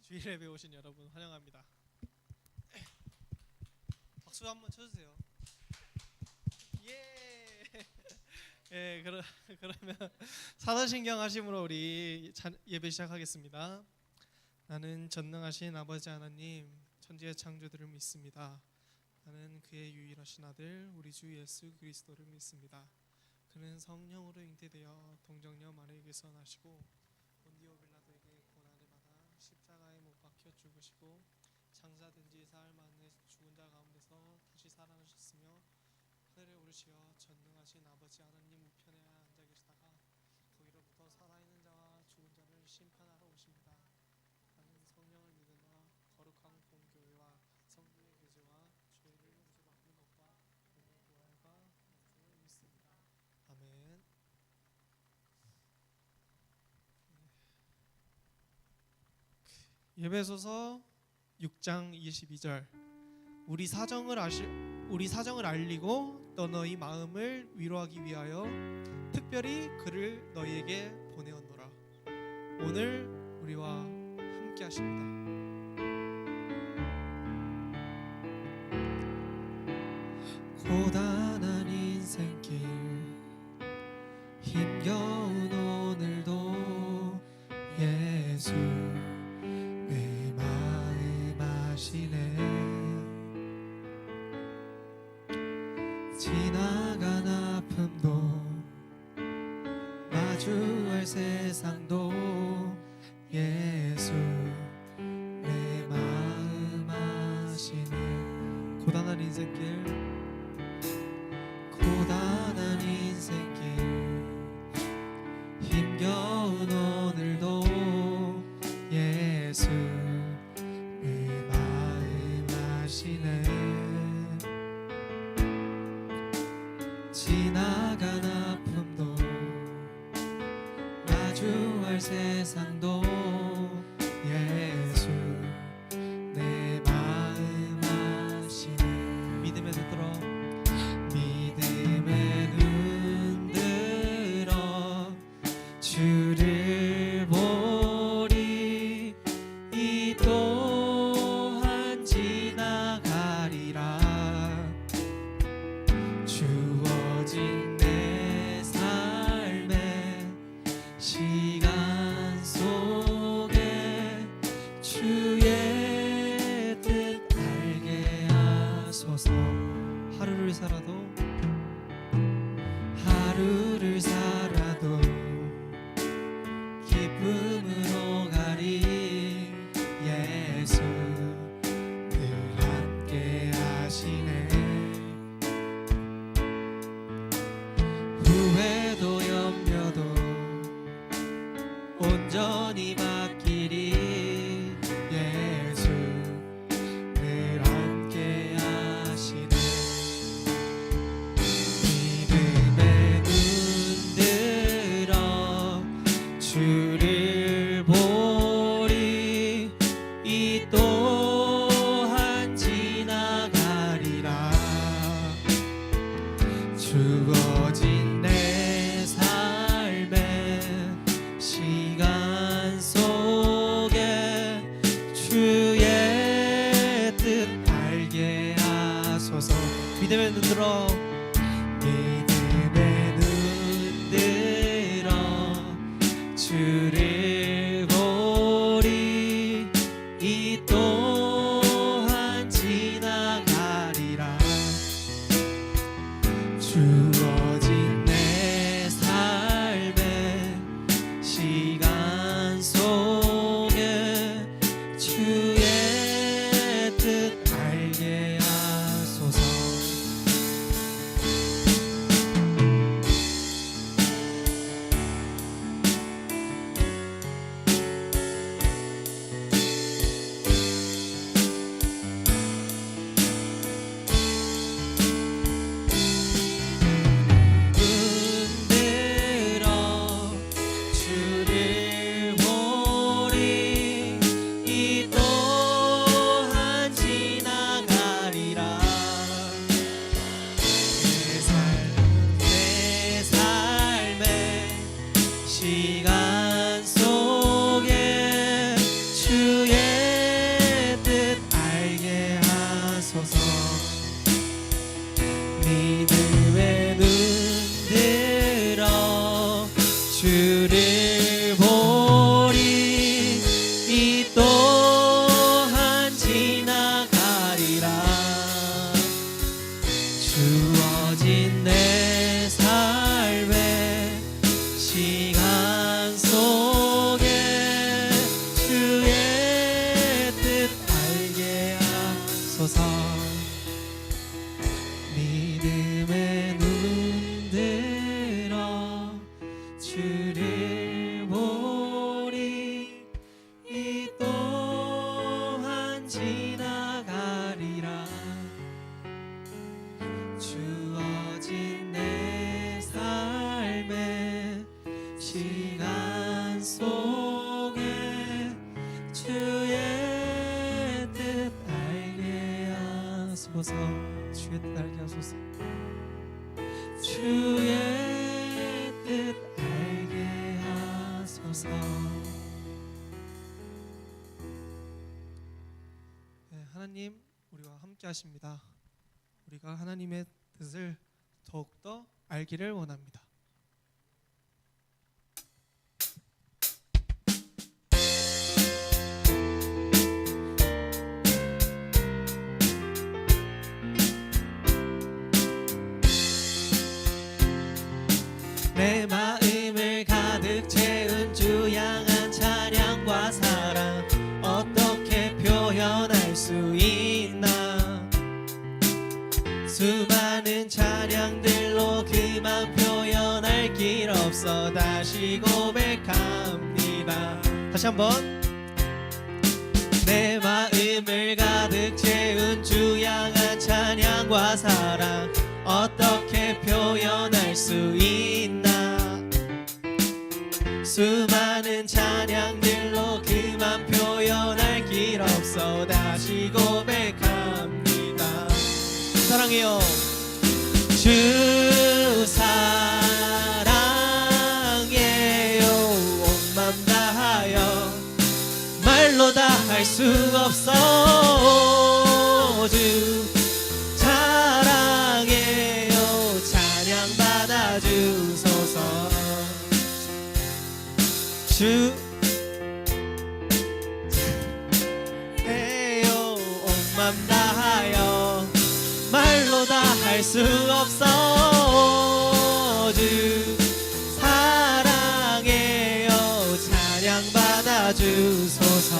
주일 예배 오신 여러분 환영합니다. 박수 한번 쳐주세요. 예. 예, 그러면 사도신경 하심으로 우리 예배 시작하겠습니다. 나는 전능하신 아버지 하나님, 천지의 창조주를 믿습니다. 나는 그의 유일하신 아들 우리 주 예수 그리스도를 믿습니다. 그는 성령으로 잉태되어 동정녀 마리아에게서 나시고 본디오 빌라도에게 고난을 받아 십자가에 못 박혀 죽으시고 장사된 지 사흘 만에 죽은 자 가운데서 다시 살아나셨으며 하늘에 오르시어 전능하신 아버지 하나님 우편에 앉아 계시다가 거기로부터 살아있는 자와 죽은 자를 심판하러 오십니다. 나는 성령을 믿으며 거룩한 공교회와 성도의 교제와 죄를 용서받는 것과 영의 부활과 약속을 믿습니다. 아멘. 예배소서 6장 22절 우리 사정을 알리고 또 너희 마음을 위로하기 위하여 특별히 그를 너희에게 보내었노라. 오늘 우리와 함께 하십니다. 고단한 인생길 힘겨운 오늘도 예수 내 마음 아시네. 지나간 아픔도 마주할 세상도 예수 내 마음 아시네. 고단한 인생길 힘겨운 오늘도 예수 내 마음 아시네. 지나간 아픔도 마주할 세상도 예수 내 마음 아시네. 믿음에 붙들어 주를 보리. 이 또한 지나가리라. 주어진 내 삶의 시간 속에 주의 뜻 알게 하소서. 하루를 살아도 기쁨으로 가리. 예수 늘 함께 하시네. 후회도 염려도 온전히 맡기리. 예수 늘 함께 하시네. 믿음의 눈 들어 주를 보리. 이 또한 지나가리라. 주어진 내 삶의 시간 속에 주의 뜻 알게 하소서. 믿음의 눈 들어 주를 보리. 이 또한 지나가리라. 주어진 내 삶의 시간 속에 주의 뜻 알게 하소서. 하소서. 주의 뜻 알게 하소서. 주의 뜻 알게 하소서. 네, 하나님 우리와 함께 하십니다. 우리가 하나님의 뜻을 더욱더 알기를 원합니다. 내 마음을 가득 채운 주 향한 찬양과 사랑 어떻게 표현할 수 있나. 수많은 찬양들로 그만 표현할 길 없어 다시 고백합니다. 다시 한번. 내 마음을 가득 채운 주 향한 찬양과 사랑 어떻게 표현할 수 있나. 수많은 찬양들로 그만 표현할 길 없어 다시 고백합니다. 사랑해요. 주 사랑해요. 온 맘 다하여 말로 다 할 수 없어. 주 사랑해요. 찬양 받아주소서. 주 해요. 온 맘 다하여 말로 다 할 수 없어. 주 사랑해요. 찬양 받아주소서.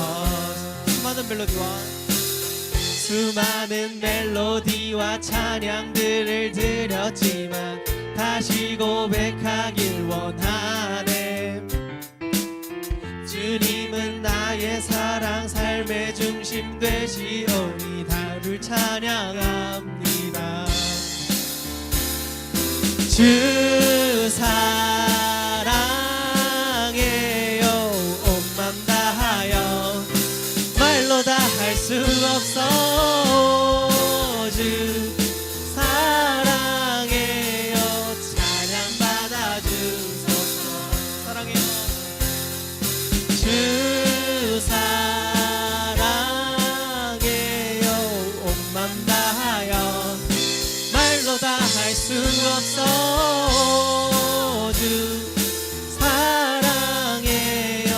수많은 멜로디와 찬양들을 드렸지만 다시 고백하길 원하네. 주님은 나의 사랑 삶의 중심 되시오니 다를 찬양합니다. 주 사랑해요. 온 맘 다하여 말로 다 할 수 없어. 주 사랑해요. 찬양 받아주소서. 사랑해요. 주 사랑해요. 온 맘 다하여 말로 다 할 수 없어. 주 사랑해요.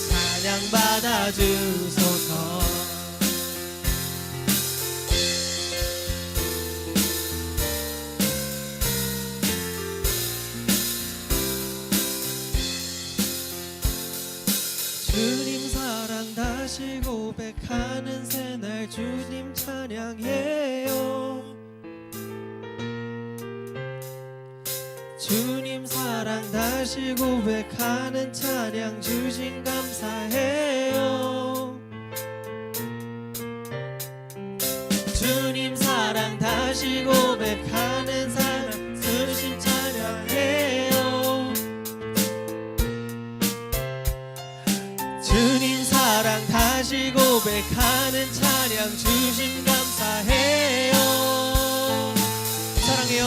찬양 받아주소서. 주님 사랑 다시 고백하는 새날 주님 찬양해요. 주님 사랑 다시 고백하는 찬양 주신 감사해요. 주님 사랑 다시 고백하는 사랑 주신 찬양해요. 주님 사랑 다시 고백하는 찬양 주심 감사해요. 사랑해요.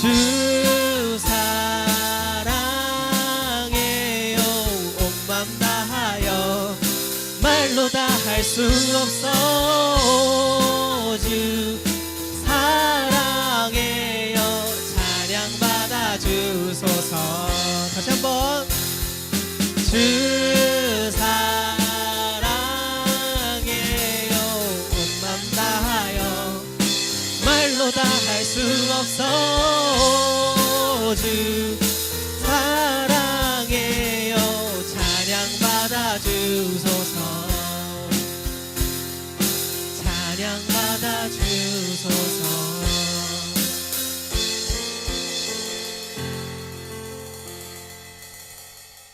주 사랑해요. 온 맘 다하여 말로 다 할 수 없어. 주 사랑해요. 찬양 받아주소서. 다시 한번. 주 사랑해요. 온 맘 다하여 말로 다 할 수 없어. 주 사랑해요. 찬양 받아주소서. 찬양 받아주소서.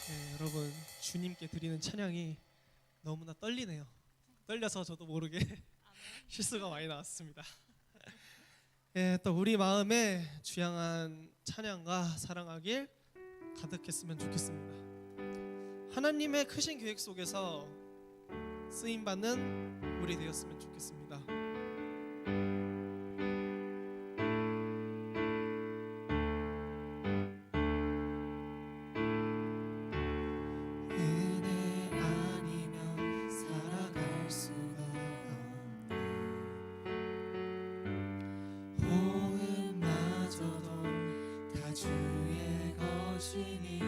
네, 여러분 주님께 드리는 찬양이 너무나 떨리네요. 떨려서 저도 모르게 실수가 많이 나왔습니다. 예, 또 우리 마음에 주향한 찬양과 사랑하길 가득했으면 좋겠습니다. 하나님의 크신 계획 속에서 쓰임 받는 우리 되었으면 좋겠습니다. 것이니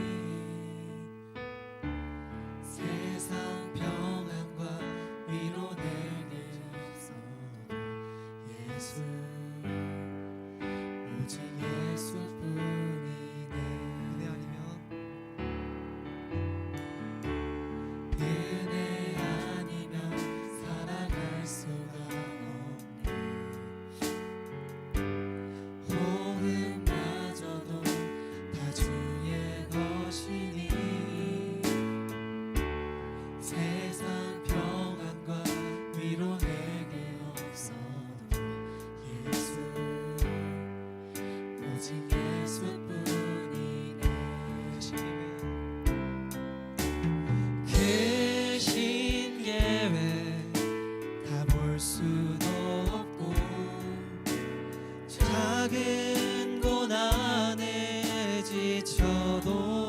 세상 평안과 위로 내게 없어도 예수 오직 예수뿐이네. 은혜 아니면 은혜 아니면 살아갈 수가 없네. 호흡마저도 다 주의 것이니 세상 평안과 위로 내게 없어도 예수 오직 예수뿐이네. 그 신계획 다 볼 수도 없고 작은 고난에 지쳐도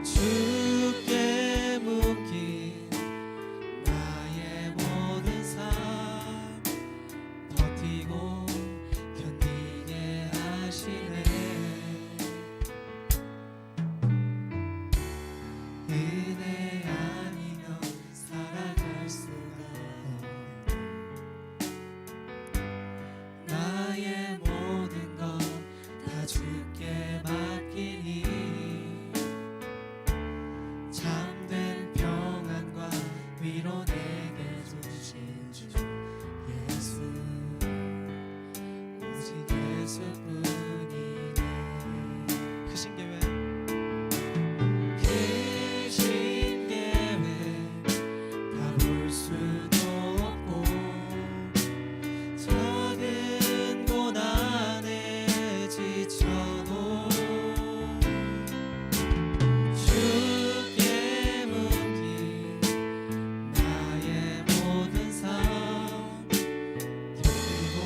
주께 묶인 나의 모든 삶 버티고 견디게 하시네. 은혜 아니면 살아갈 수가 없네. 나의 모든 것 다 주께 맡기니 참된 평안과 위로 내게 주신 주 예수 오직 예수뿐이네. 그 신계획 그 신계획 다 볼 수도 없고 작은 고난에 지쳐도 주께 묶인 나의 모든 삶 견디고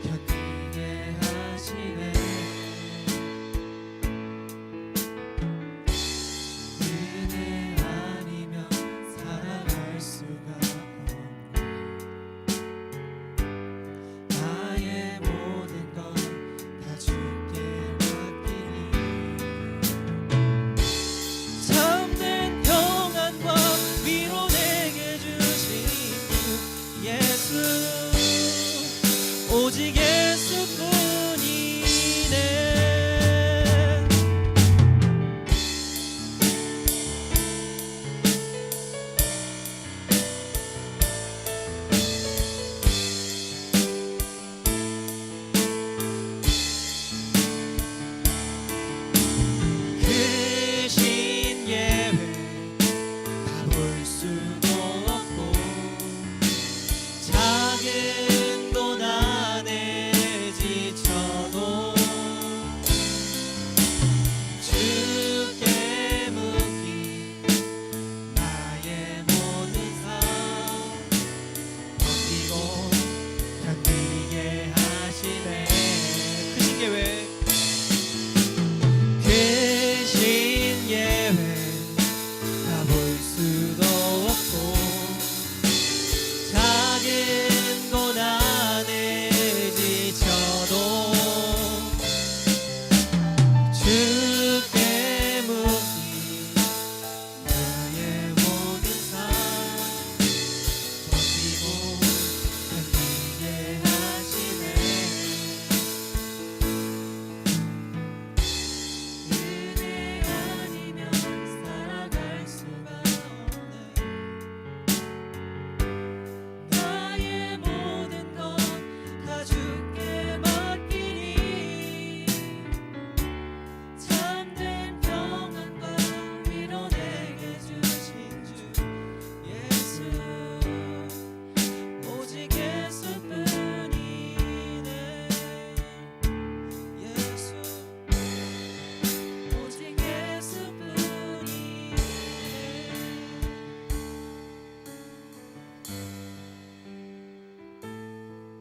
견디게 하시네. 은혜 아니면 살아갈 수가 없네. 나의 모든 것 다 주께 맡기니 참된 평안과 위로 내게 주신 주 예수 오직 예수뿐이네. 그 신예회 다 볼 수도 없고 작은 고난에 지쳐도 주께 묶인 나의 모든 삶 버티고 견디게 하시네. 그 신계획 그 신예회 다 볼 수도 없고 작은 고난에 지쳐도 주께 묶인 나의 모든 삶 버티고 견디게 하시네. 은혜 아니면 살아갈 수가 없네. 나의 모든 것 다 주께 맡기니 참된 평안과 위로 내게 주신 주 예수 오직 예수뿐이네. 예수 오직 예수뿐이네.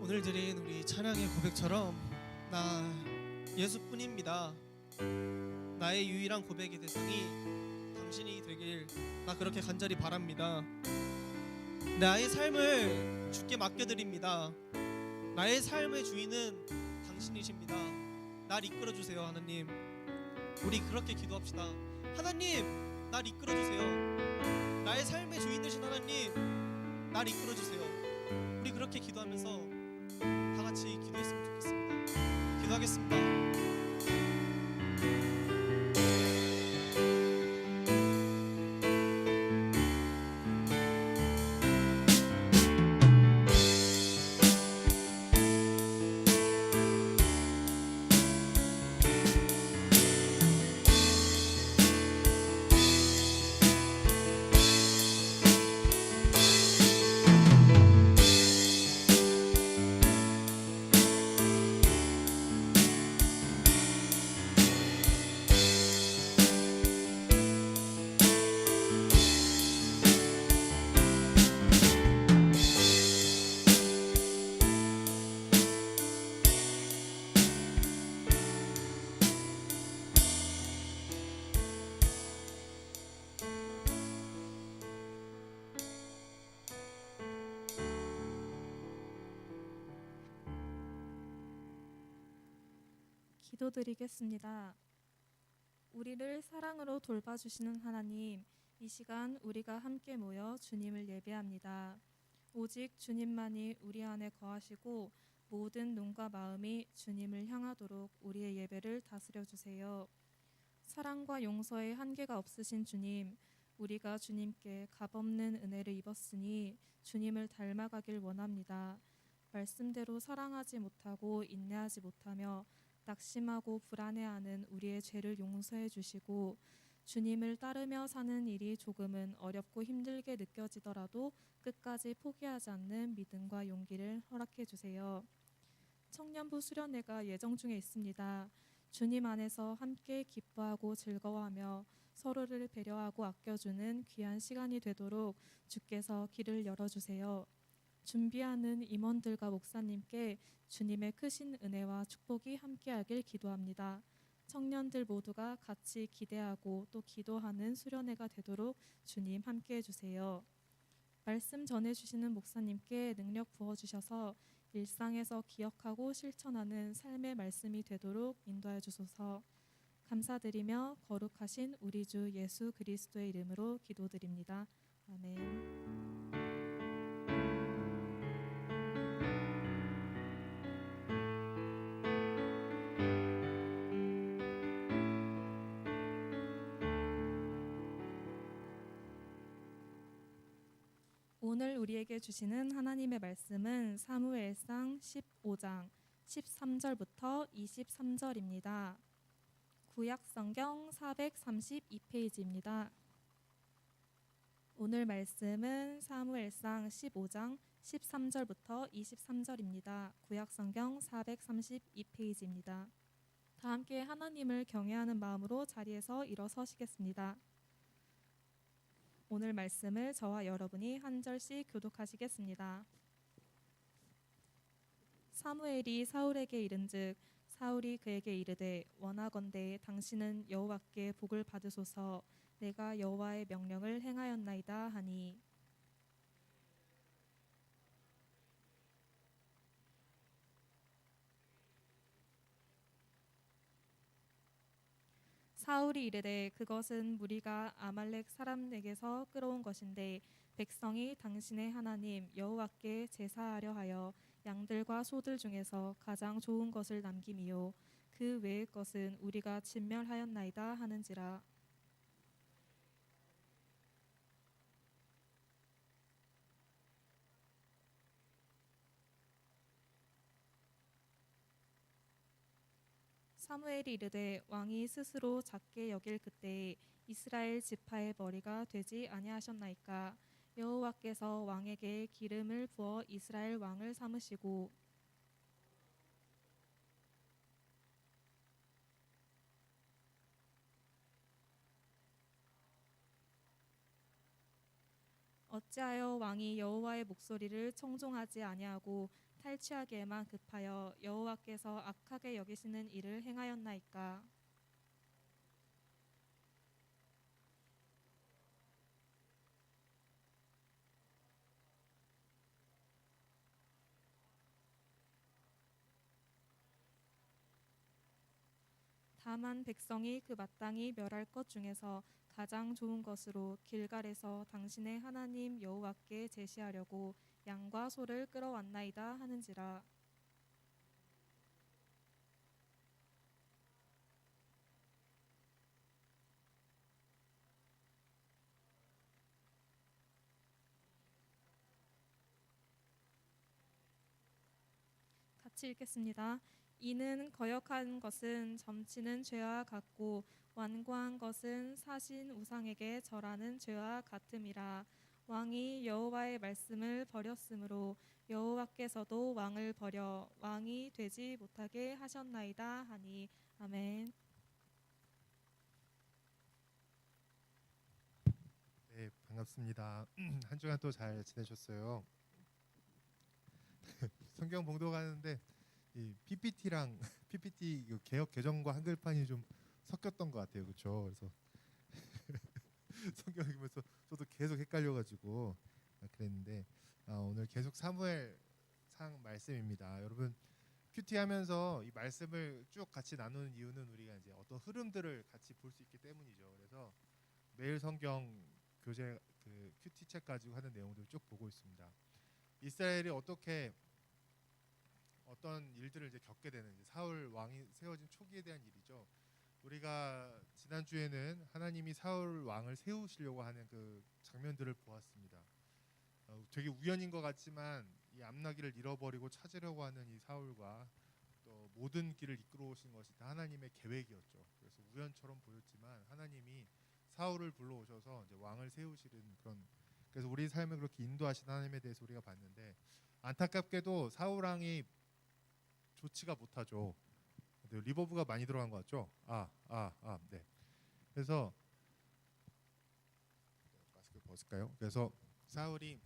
오늘 드린 우리 찬양의 고백처럼 나 예수뿐입니다. 나의 유일한 고백의 대상이 당신이 되길 나 그렇게 간절히 바랍니다. 나의 삶을 주께 맡겨드립니다. 나의 삶의 주인은 당신이십니다. 날 이끌어 주세요. 하나님, 우리 그렇게 기도합시다. 하나님, 날 이끌어 주세요. 나의 삶의 주인 되신 하나님, 날 이끌어 주세요. 우리 그렇게 기도하면서 다 같이 기도했으면 좋겠습니다. 기도하겠습니다. 기도드리겠습니다. 우리를 사랑으로 돌봐주시는 하나님, 이 시간 우리가 함께 모여 주님을 예배합니다. 오직 주님만이 우리 안에 거하시고 모든 눈과 마음이 주님을 향하도록 우리의 예배를 다스려 주세요. 사랑과 용서의 한계가 없으신 주님, 우리가 주님께 값없는 은혜를 입었으니 주님을 닮아가길 원합니다. 말씀대로 사랑하지 못하고 인내하지 못하며 낙심하고 불안해하는 우리의 죄를 용서해 주시고, 주님을 따르며 사는 일이 조금은 어렵고 힘들게 느껴지더라도 끝까지 포기하지 않는 믿음과 용기를 허락해 주세요. 청년부 수련회가 예정 중에 있습니다. 주님 안에서 함께 기뻐하고 즐거워하며 서로를 배려하고 아껴주는 귀한 시간이 되도록 주께서 길을 열어주세요. 준비하는 임원들과 목사님께 주님의 크신 은혜와 축복이 함께하길 기도합니다. 청년들 모두가 같이 기대하고 또 기도하는 수련회가 되도록 주님 함께해 주세요. 말씀 전해주시는 목사님께 능력 부어주셔서 일상에서 기억하고 실천하는 삶의 말씀이 되도록 인도하여 주소서. 감사드리며 거룩하신 우리 주 예수 그리스도의 이름으로 기도드립니다. 아멘. 오늘 우리에게 주시는 하나님의 말씀은 사무엘상 15장 13절부터 23절입니다. 구약성경 432페이지입니다. 오늘 말씀은 사무엘상 15장 13절부터 23절입니다. 구약성경 432페이지입니다. 다 함께 하나님을 경외하는 마음으로 자리에서 일어서시겠습니다. 오늘 말씀을 저와 여러분이 한 절씩 교독하시겠습니다. 사무엘이 사울에게 이른즉 사울이 그에게 이르되 원하건대 당신은 여호와께 복을 받으소서. 내가 여호와의 명령을 행하였나이다 하니, 사울이 이르되 그것은 무리가 아말렉 사람에게서 끌어온 것인데 백성이 당신의 하나님 여호와께 제사하려 하여 양들과 소들 중에서 가장 좋은 것을 남김이요 그 외의 것은 우리가 진멸하였나이다 하는지라. 사무엘이 이르되 왕이 스스로 작게 여길 그때에 이스라엘 지파의 머리가 되지 아니하셨나이까. 여호와께서 왕에게 기름을 부어 이스라엘 왕을 삼으시고 어찌하여 왕이 여호와의 목소리를 청종하지 아니하고 탈취하기에만 급하여 여호와께서 악하게 여기시는 일을 행하였나이까. 다만 백성이 그 마땅히 멸할 것 중에서 가장 좋은 것으로 길갈에서 당신의 하나님 여호와께 제시하려고 양과 소를 끌어왔나이다 하는지라. 같이 읽겠습니다. 이는 거역한 것은 점치는 죄와 같고 완고한 것은 사신 우상에게 절하는 죄와 같음이라. 왕이 여호와의 말씀을 버렸으므로 여호와께서도 왕을 버려 왕이 되지 못하게 하셨나이다 하니. 아멘. 네, 반갑습니다. 한 주간 또 잘 지내셨어요? 성경 봉독하는데 이 PPT랑 PPT 개역 개정과 한글판이 좀 섞였던 것 같아요, 그렇죠? 그래서 성경 읽으면서 저도 계속 헷갈려가지고 그랬는데 오늘 계속 사무엘상 말씀입니다. 여러분 큐티 하면서 이 말씀을 쭉 같이 나누는 이유는 우리가 이제 어떤 흐름들을 같이 볼 수 있기 때문이죠. 그래서 매일 성경 교재 그 큐티 책 가지고 하는 내용들을 쭉 보고 있습니다. 이스라엘이 어떤 일들을 이제 겪게 되는지, 사울 왕이 세워진 초기에 대한 일이죠. 우리가 지난 주에는 하나님이 사울 왕을 세우시려고 하는 그 장면들을 보았습니다. 되게 우연인 것 같지만 이 앞나기를 잃어버리고 찾으려고 하는 이 사울과 또 모든 길을 이끌어 오신 것이 다 하나님의 계획이었죠. 그래서 우연처럼 보였지만 하나님이 사울을 불러오셔서 이제 왕을 세우시는 그런, 그래서 우리 삶을 그렇게 인도하신 하나님에 대해서 우리가 봤는데, 안타깝게도 사울 왕이 좋지가 못하죠. 리버브가 많이 들어간 것 같죠? 네. 그래서 마스크 벗을까요? 그래서 사울이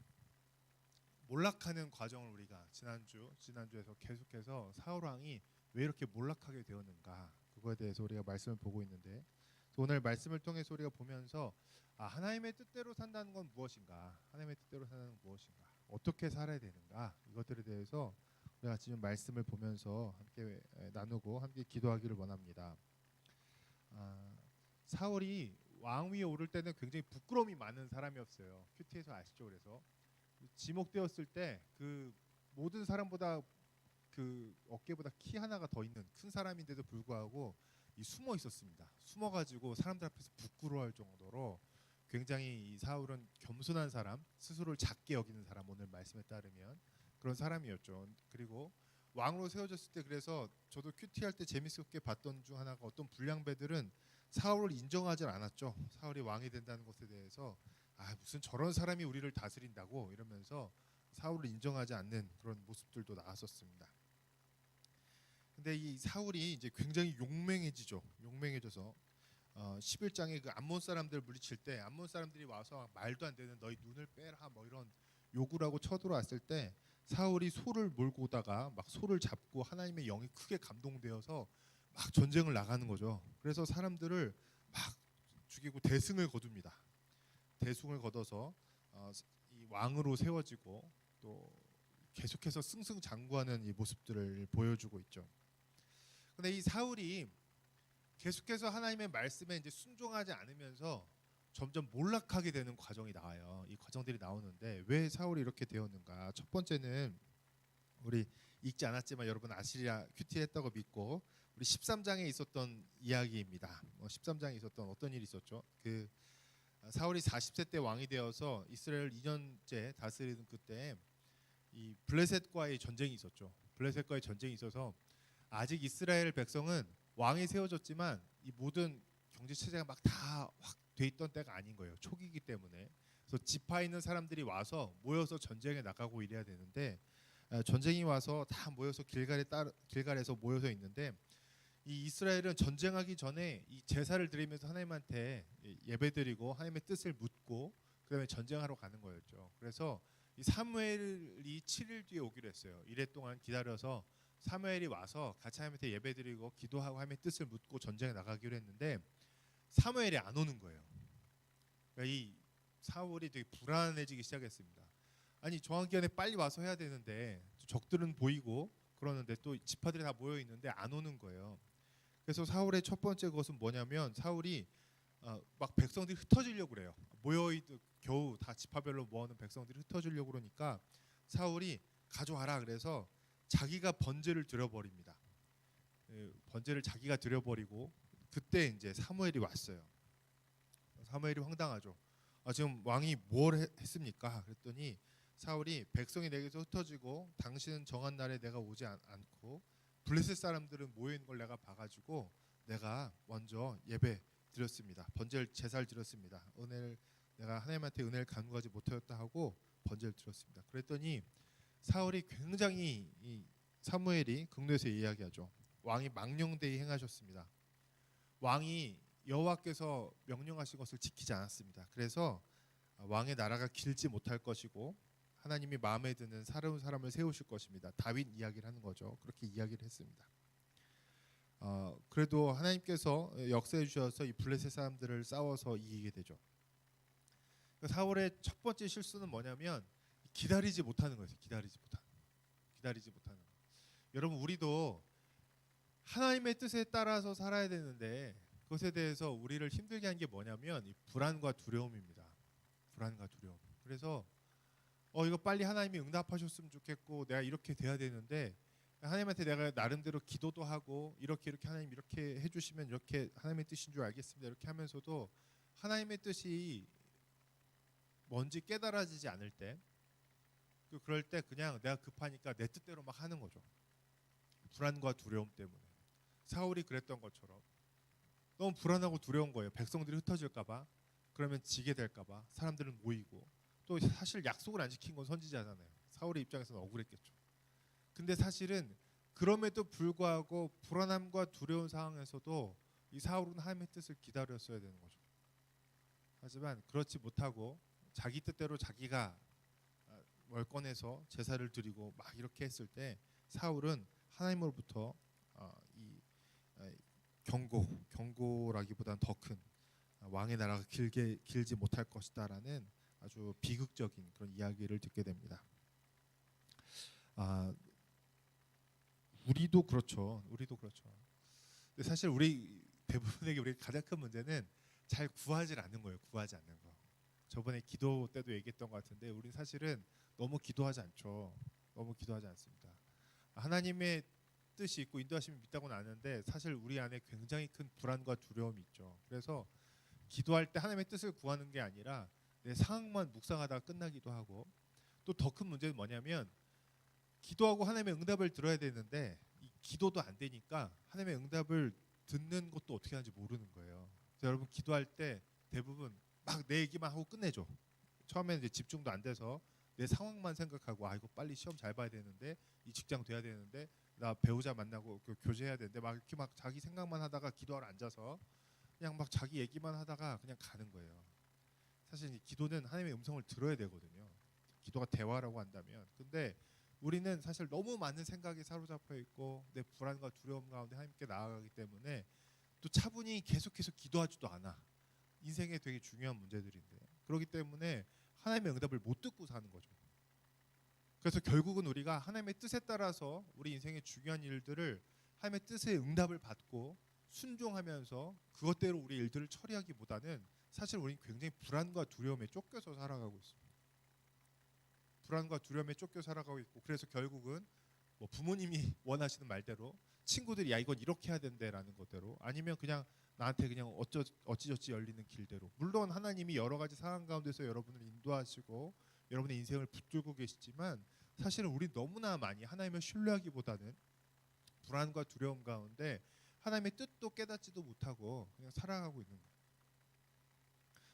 몰락하는 과정을 우리가 지난주에서 계속해서 사울 왕이 왜 이렇게 몰락하게 되었는가, 그거에 대해서 우리가 말씀을 보고 있는데, 오늘 말씀을 통해서 우리가 보면서 하나님의 뜻대로 산다는 건 무엇인가, 하나님의 뜻대로 사는 건 무엇인가, 어떻게 살아야 되는가, 이것들에 대해서 우리가 지금 말씀을 보면서 함께 나누고 함께 기도하기를 원합니다. 사울이 왕 위에 오를 때는 굉장히 부끄러움이 많은 사람이었어요. 큐티에서 아시죠? 그래서 지목되었을 때 그 모든 사람보다 그 어깨보다 키 하나가 더 있는 큰 사람인데도 불구하고 숨어 있었습니다. 숨어가지고 사람들 앞에서 부끄러워할 정도로 굉장히 이 사울은 겸손한 사람, 스스로를 작게 여기는 사람, 오늘 말씀에 따르면 그런 사람이었죠. 그리고 왕으로 세워졌을 때, 그래서 저도 큐티할 때 재밌게 봤던 중 하나가, 어떤 불량배들은 사울을 인정하지 않았죠. 사울이 왕이 된다는 것에 대해서 무슨 저런 사람이 우리를 다스린다고 이러면서 사울을 인정하지 않는 그런 모습들도 나왔었습니다. 근데 이 사울이 이제 굉장히 용맹해져서 11장에 그 암몬 사람들 물리칠 때 암몬 사람들이 와서 말도 안 되는 너희 눈을 빼라 뭐 이런 요구를 하고 쳐들어왔을 때, 사울이 소를 몰고 오다가 막 소를 잡고 하나님의 영이 크게 감동되어서 막 전쟁을 나가는 거죠. 그래서 사람들을 막 죽이고 대승을 거둡니다. 대승을 거둬서 이 왕으로 세워지고 또 계속해서 승승장구하는 이 모습들을 보여주고 있죠. 근데 이 사울이 계속해서 하나님의 말씀에 이제 순종하지 않으면서 점점 몰락하게 되는 과정이 나와요. 이 과정들이 나오는데 왜 사울이 이렇게 되었는가? 첫 번째는 우리 읽지 않았지만 여러분 아시리아 큐티 했다고 믿고 우리 13장에 있었던 이야기입니다. 13장에 있었던 어떤 일이 있었죠? 그 사울이 40세 때 왕이 되어서 이스라엘 2년째 다스리던 그때 이 블레셋과의 전쟁이 있었죠. 블레셋과의 전쟁이 있어서 아직 이스라엘 백성은 왕이 세워졌지만 이 모든 경제 체제가 막 다 확 돼 있던 때가 아닌 거예요. 초기이기 때문에. 그래서 지파 있는 사람들이 와서 모여서 전쟁에 나가고 이래야 되는데, 전쟁이 와서 다 모여서 길갈에서 모여서 있는데, 이 이스라엘은 전쟁하기 전에 이 제사를 드리면서 하나님한테 예배드리고 하나님의 뜻을 묻고 그다음에 전쟁하러 가는 거였죠. 그래서 이 사무엘이 7일 뒤에 오기로 했어요. 이래 동안 기다려서 사무엘이 와서 같이 하나님한테 예배드리고 기도하고 하나님의 뜻을 묻고 전쟁에 나가기로 했는데 사무엘이 안 오는 거예요. 그러니까 이 사울이 되게 불안해지기 시작했습니다. 아니 정한 기간에 빨리 와서 해야 되는데 적들은 보이고 그러는데 또 지파들이 다 모여 있는데 안 오는 거예요. 그래서 사울의 첫 번째 것은 뭐냐면 사울이 막 백성들이 흩어지려고 그래요. 겨우 다 지파별로 모아놓은 백성들이 흩어지려고 그러니까 사울이 가져와라 그래서 자기가 번제를 드려버립니다. 번제를 자기가 드려버리고 그때 이제 사무엘이 왔어요. 사무엘이 황당하죠. 지금 왕이 뭘 했습니까? 그랬더니 사울이 백성이 내게서 흩어지고 당신은 정한 날에 내가 오지 않고 블레셋 사람들은 모여 있는 걸 내가 봐가지고 내가 먼저 예배 드렸습니다. 번제를 제사를 드렸습니다. 내가 하나님한테 은혜를 간구하지 못하였다 하고 번제를 드렸습니다. 그랬더니 사울이 굉장히 사무엘이 극노에서 이야기하죠. 왕이 망령되이 행하셨습니다. 왕이 여호와께서 명령하신 것을 지키지 않았습니다. 그래서 왕의 나라가 길지 못할 것이고 하나님이 마음에 드는 새로운 사람을 세우실 것입니다. 다윗 이야기를 하는 거죠. 그렇게 이야기를 했습니다. 그래도 하나님께서 역사해 주셔서 이 블레셋 사람들을 싸워서 이기게 되죠. 사울의 첫 번째 실수는 뭐냐면 기다리지 못하는 거예요. 기다리지 못하는 거. 여러분 우리도 하나님의 뜻에 따라서 살아야 되는데 그것에 대해서 우리를 힘들게 한 게 뭐냐면 이 불안과 두려움입니다. 불안과 두려움. 그래서 이거 빨리 하나님이 응답하셨으면 좋겠고 내가 이렇게 돼야 되는데 하나님한테 내가 나름대로 기도도 하고 이렇게 하나님 이렇게 해주시면 이렇게 하나님의 뜻인 줄 알겠습니다. 이렇게 하면서도 하나님의 뜻이 뭔지 깨달아지지 않을 때 그럴 때 그냥 내가 급하니까 내 뜻대로 막 하는 거죠. 불안과 두려움 때문에. 사울이 그랬던 것처럼 너무 불안하고 두려운 거예요. 백성들이 흩어질까 봐. 그러면 지게 될까 봐. 사람들은 모이고 또 사실 약속을 안 지킨 건 선지자잖아요. 사울의 입장에서는 억울했겠죠. 근데 사실은 그럼에도 불구하고 불안함과 두려운 상황에서도 이 사울은 하나님의 뜻을 기다렸어야 되는 거죠. 하지만 그렇지 못하고 자기 뜻대로 자기가 뭘 꺼내서 제사를 드리고 막 이렇게 했을 때 사울은 하나님으로부터 경고라기보다는 더 큰 왕의 나라가 길지 못할 것이다라는 아주 비극적인 그런 이야기를 듣게 됩니다. 우리도 그렇죠. 근데 사실 우리 대부분에게 우리 가장 큰 문제는 잘 구하지 않는 거예요. 구하지 않는 거. 저번에 기도 때도 얘기했던 것 같은데 우리는 사실은 너무 기도하지 않죠. 너무 기도하지 않습니다. 하나님의 뜻이 있고 인도하심을 믿다고는 아는데 사실 우리 안에 굉장히 큰 불안과 두려움이 있죠. 그래서 기도할 때 하나님의 뜻을 구하는 게 아니라 내 상황만 묵상하다가 끝나기도 하고 또 더 큰 문제는 뭐냐면 기도하고 하나님의 응답을 들어야 되는데 이 기도도 안 되니까 하나님의 응답을 듣는 것도 어떻게 하는지 모르는 거예요. 그래서 여러분 기도할 때 대부분 막 내 얘기만 하고 끝내죠. 처음에는 이제 집중도 안 돼서 내 상황만 생각하고 이거 빨리 시험 잘 봐야 되는데 이 직장 돼야 되는데 나 배우자 만나고 교제해야 되는데 막 이렇게 막 자기 생각만 하다가 기도하러 앉아서 그냥 막 자기 얘기만 하다가 그냥 가는 거예요. 사실 기도는 하나님의 음성을 들어야 되거든요. 기도가 대화라고 한다면. 근데 우리는 사실 너무 많은 생각에 사로잡혀 있고 내 불안과 두려움 가운데 하나님께 나아가기 때문에 또 차분히 계속해서 기도하지도 않아. 인생에 되게 중요한 문제들인데 그렇기 때문에 하나님의 응답을 못 듣고 사는 거죠. 그래서 결국은 우리가 하나님의 뜻에 따라서 우리 인생의 중요한 일들을 하나님의 뜻의 응답을 받고 순종하면서 그것대로 우리 일들을 처리하기보다는 사실 우리는 굉장히 불안과 두려움에 쫓겨서 살아가고 있습니다. 불안과 두려움에 쫓겨 살아가고 있고 그래서 결국은 뭐 부모님이 원하시는 말대로 친구들이 야 이건 이렇게 해야 된대라는 것대로 아니면 그냥 나한테 그냥 어찌저찌 열리는 길대로 물론 하나님이 여러 가지 상황 가운데서 여러분을 인도하시고 여러분의 인생을 붙들고 계시지만 사실은 우리 너무나 많이 하나님을 신뢰하기보다는 불안과 두려움 가운데 하나님의 뜻도 깨닫지도 못하고 그냥 살아가고 있는 거예요.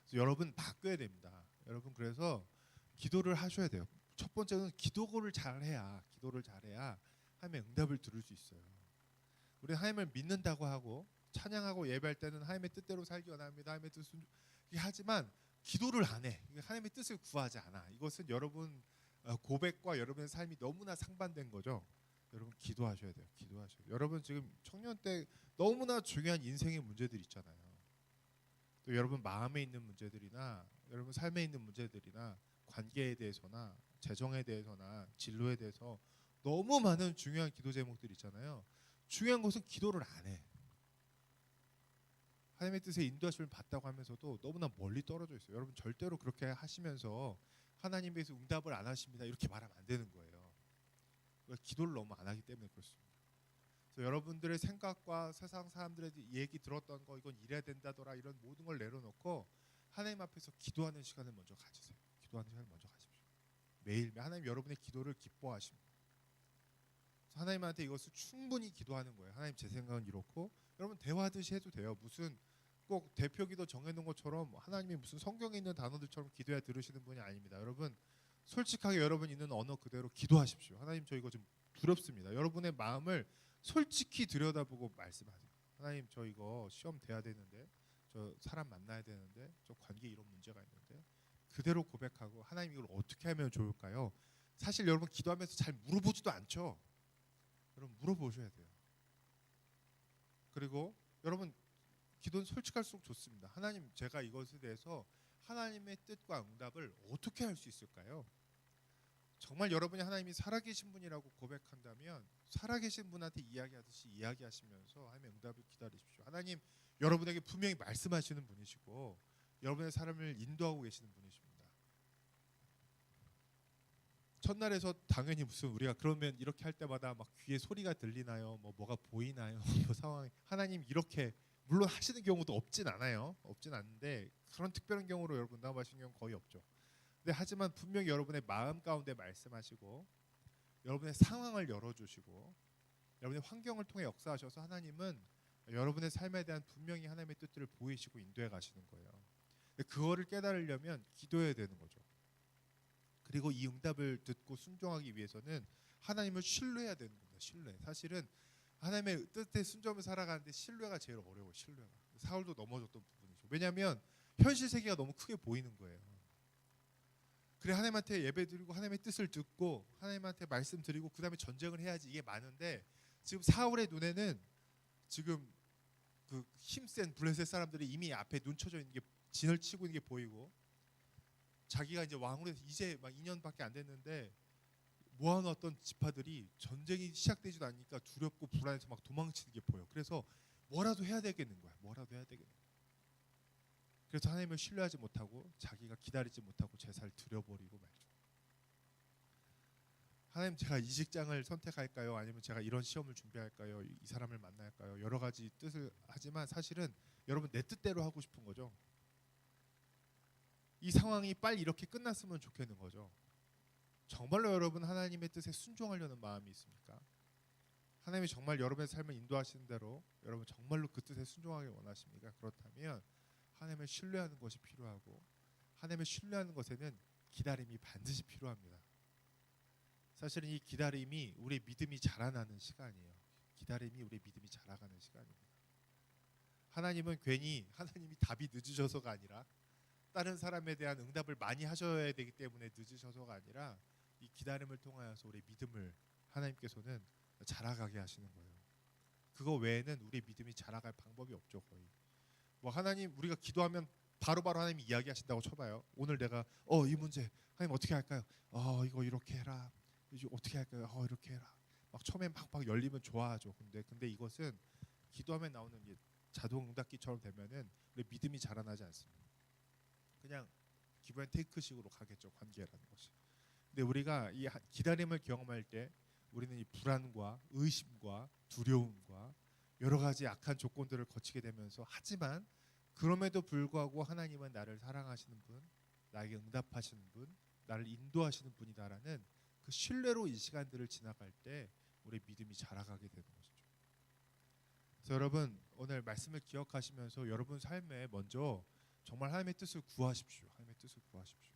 그래서 여러분 바뀌어야 됩니다. 여러분 그래서 기도를 하셔야 돼요. 첫 번째는 기도를 잘해야 하나님의 응답을 들을 수 있어요. 우리 하나님을 믿는다고 하고 찬양하고 예배할 때는 하나님의 뜻대로 살기 원합니다. 하나님의 뜻을 하지만 기도를 안 해. 하나님의 뜻을 구하지 않아. 이것은 여러분 고백과 여러분의 삶이 너무나 상반된 거죠. 여러분 기도하셔야 돼요. 여러분 지금 청년 때 너무나 중요한 인생의 문제들 있잖아요. 또 여러분 마음에 있는 문제들이나 여러분 삶에 있는 문제들이나 관계에 대해서나 재정에 대해서나 진로에 대해서 너무 많은 중요한 기도 제목들이 있잖아요. 중요한 것은 기도를 안 해. 하나님의 뜻에 인도하심을 받다고 하면서도 너무나 멀리 떨어져 있어요. 여러분 절대로 그렇게 하시면서 하나님께서 응답을 안 하십니다 이렇게 말하면 안 되는 거예요. 기도를 너무 안 하기 때문에 그렇습니다. 그래서 여러분들의 생각과 세상 사람들의 얘기 들었던 거 이건 이래야 된다더라 이런 모든 걸 내려놓고 하나님 앞에서 기도하는 시간을 먼저 가지세요. 기도하는 시간을 먼저 가십시오. 매일 하나님 여러분의 기도를 기뻐하십니다. 하나님한테 이것을 충분히 기도하는 거예요. 하나님 제 생각은 이렇고 여러분 대화하듯이 해도 돼요. 무슨 꼭 대표 기도 정해놓은 것처럼 하나님이 무슨 성경에 있는 단어들처럼 기도해야 들으시는 분이 아닙니다. 여러분 솔직하게 여러분 있는 언어 그대로 기도하십시오. 하나님 저 이거 좀 두렵습니다. 여러분의 마음을 솔직히 들여다보고 말씀하세요. 하나님 저 이거 시험 돼야 되는데 저 사람 만나야 되는데 저 관계에 이런 문제가 있는데 그대로 고백하고 하나님 이걸 어떻게 하면 좋을까요? 사실 여러분 기도하면서 잘 물어보지도 않죠. 여러분 물어보셔야 돼요. 그리고 여러분 기도는 솔직할수록 좋습니다. 하나님 제가 이것에 대해서 하나님의 뜻과 응답을 어떻게 할 수 있을까요? 정말 여러분이 하나님이 살아계신 분이라고 고백한다면 살아계신 분한테 이야기하듯이 이야기하시면서 하나님의 응답을 기다리십시오. 하나님 여러분에게 분명히 말씀하시는 분이시고 여러분의 삶을 인도하고 계시는 분이십니다. 첫날에서 당연히 무슨 우리가 그러면 이렇게 할 때마다 막 귀에 소리가 들리나요? 뭐가 보이나요? 뭐 상황이 하나님 이렇게 물론 하시는 경우도 없진 않아요. 없진 않는데 그런 특별한 경우로 여러분 나와하시는 경우 거의 없죠. 근데 하지만 분명히 여러분의 마음 가운데 말씀하시고 여러분의 상황을 열어주시고 여러분의 환경을 통해 역사하셔서 하나님은 여러분의 삶에 대한 분명히 하나님의 뜻들을 보이시고 인도해 가시는 거예요. 근데 그거를 깨달으려면 기도해야 되는 거죠. 그리고 이 응답을 듣고 순종하기 위해서는 하나님을 신뢰해야 되는 겁니다. 신뢰. 사실은 하나님의 뜻에 순종을 살아가는데 신뢰가 제일 어려워요. 신뢰가. 사울도 넘어졌던 부분이죠. 왜냐하면 현실 세계가 너무 크게 보이는 거예요. 그래 하나님한테 예배드리고 하나님의 뜻을 듣고 하나님한테 말씀드리고 그 다음에 전쟁을 해야지 이게 많은데 지금 사울의 눈에는 지금 그 힘센 블레셋 사람들이 이미 앞에 눈 쳐져 있는 게 진을 치고 있는 게 보이고 자기가 이제 왕으로 해서 이제 막 2년밖에 안 됐는데 모아놓았던 지파들이 전쟁이 시작되지도 않으니까 두렵고 불안해서 막 도망치는 게 보여. 그래서 뭐라도 해야 되겠는 거야. 뭐라도 해야 되겠는 거야. 그래서 하나님을 신뢰하지 못하고 자기가 기다리지 못하고 제사를 드려버리고 말죠. 하나님 제가 이 직장을 선택할까요? 아니면 제가 이런 시험을 준비할까요? 이 사람을 만날까요? 여러 가지 뜻을 하지만 사실은 여러분 내 뜻대로 하고 싶은 거죠. 이 상황이 빨리 이렇게 끝났으면 좋겠는 거죠. 정말로 여러분 하나님의 뜻에 순종하려는 마음이 있습니까? 하나님이 정말 여러분의 삶을 인도하시는 대로 여러분 정말로 그 뜻에 순종하길 원하십니까? 그렇다면 하나님을 신뢰하는 것이 필요하고 하나님을 신뢰하는 것에는 기다림이 반드시 필요합니다. 사실은 이 기다림이 우리의 믿음이 자라나는 시간이에요. 기다림이 우리의 믿음이 자라가는 시간입니다. 하나님은 괜히 하나님이 답이 늦으셔서가 아니라 다른 사람에 대한 응답을 많이 하셔야 되기 때문에 늦으셔서가 아니라 이 기다림을 통하여서 우리의 믿음을 하나님께서는 자라가게 하시는 거예요. 그거 외에는 우리의 믿음이 자라갈 방법이 없죠. 거의 뭐 하나님 우리가 기도하면 바로바로 하나님이 이야기하신다고 쳐봐요. 오늘 내가 이 문제 하나님 어떻게 할까요? 이거 이렇게 해라. 이제 어떻게 할까요? 이렇게 해라. 막 처음에 막 열리면 좋아하죠. 근데 이것은 기도하면 나오는 자동 응답기처럼 되면은 우리 믿음이 자라나지 않습니다. 그냥 기브 앤 테이크식으로 가겠죠. 관계라는 것이. 근데 우리가 이 기다림을 경험할 때 우리는 이 불안과 의심과 두려움과 여러 가지 악한 조건들을 거치게 되면서 하지만 그럼에도 불구하고 하나님은 나를 사랑하시는 분, 나에게 응답하시는 분, 나를 인도하시는 분이다라는 그 신뢰로 이 시간들을 지나갈 때 우리 믿음이 자라가게 되는 것이죠. 그래서 여러분 오늘 말씀을 기억하시면서 여러분 삶에 먼저 정말 하나님의 뜻을 구하십시오. 하나님의 뜻을 구하십시오.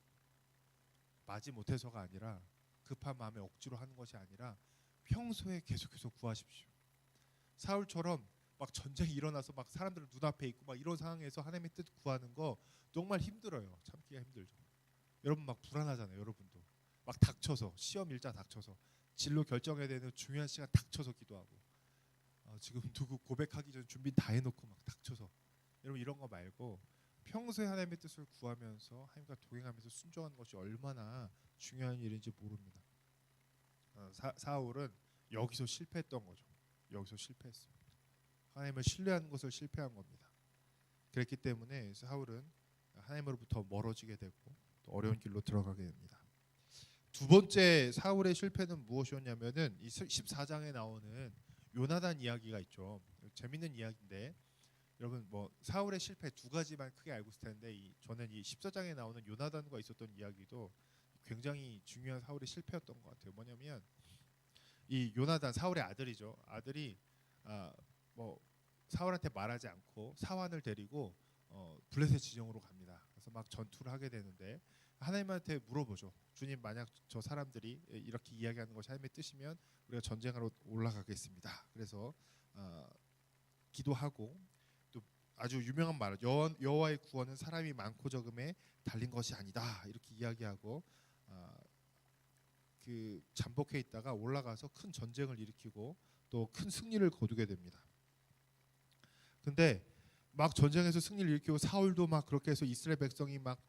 마지 못해서가 아니라 급한 마음에 억지로 하는 것이 아니라 평소에 계속해서 구하십시오. 사울처럼 막 전쟁이 일어나서 막 사람들 눈앞에 있고 막 이런 상황에서 하나님의 뜻 구하는 거 정말 힘들어요. 참기가 힘들죠. 여러분 막 불안하잖아요. 여러분도 막 닥쳐서 시험 일자 닥쳐서 진로 결정해야 되는 중요한 시간 닥쳐서 기도하고 지금 누구 고백하기 전 준비 다 해놓고 막 닥쳐서 여러분 이런 거 말고 평소에 하나님의 뜻을 구하면서 하나님과 동행하면서 순종하는 것이 얼마나 중요한 일인지 모릅니다. 사울은 여기서 실패했던 거죠. 여기서 실패했습니다. 하나님을 신뢰하는 것을 실패한 겁니다. 그랬기 때문에 사울은 하나님으로부터 멀어지게 되고 또 어려운 길로 들어가게 됩니다. 두 번째 사울의 실패는 무엇이었냐면은 이 14장에 나오는 요나단 이야기가 있죠. 재밌는 이야기인데 여러분 뭐 사울의 실패 두 가지만 크게 알고 있을 텐데 저는 이 14장에 나오는 요나단과 있었던 이야기도 굉장히 중요한 사울의 실패였던 것 같아요. 뭐냐면 이 요나단 사울의 아들이죠. 아들이 뭐 사울한테 말하지 않고 사환을 데리고 블레셋 지정으로 갑니다. 그래서 막 전투를 하게 되는데 하나님한테 물어보죠. 주님, 만약 저 사람들이 이렇게 이야기하는 것이 하나님의 뜻이면 우리가 전쟁하러 올라가겠습니다. 그래서 기도하고 또 아주 유명한 말 여호와의 구원은 사람이 많고 적음에 달린 것이 아니다 이렇게 이야기하고 그 잠복해 있다가 올라가서 큰 전쟁을 일으키고 또 큰 승리를 거두게 됩니다. 근데 막 전쟁에서 승리를 일으키고 사울도 막 그렇게 해서 이스라엘 백성이 막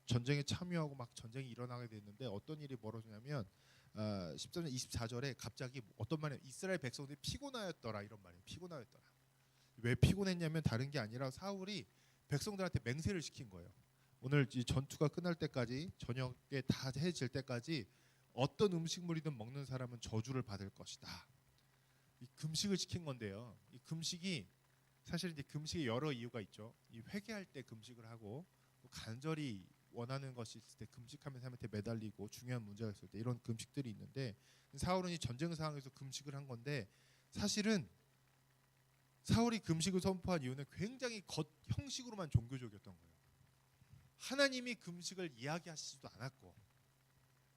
전쟁에 참여하고 막 전쟁이 일어나게 됐는데 어떤 일이 벌어지냐면 13절 24절에 갑자기 어떤 말이에요. 이스라엘 백성들이 피곤하였더라 이런 말이에요. 피곤하였더라. 왜 피곤했냐면 다른 게 아니라 사울이 백성들한테 맹세를 시킨 거예요. 오늘 이 전투가 끝날 때까지 저녁에 다 해질 때까지 어떤 음식물이든 먹는 사람은 저주를 받을 것이다. 이 금식을 시킨 건데요. 이 금식이 사실 이제 금식에 여러 이유가 있죠. 이 회개할 때 금식을 하고 간절히 원하는 것이 있을 때 금식하면서 하나님한테 매달리고 중요한 문제가 있을 때 이런 금식들이 있는데 사울은 이 전쟁 상황에서 금식을 한 건데 사실은 사울이 금식을 선포한 이유는 굉장히 형식으로만 종교적이었던 거예요. 하나님이 금식을 이야기하시지도 않았고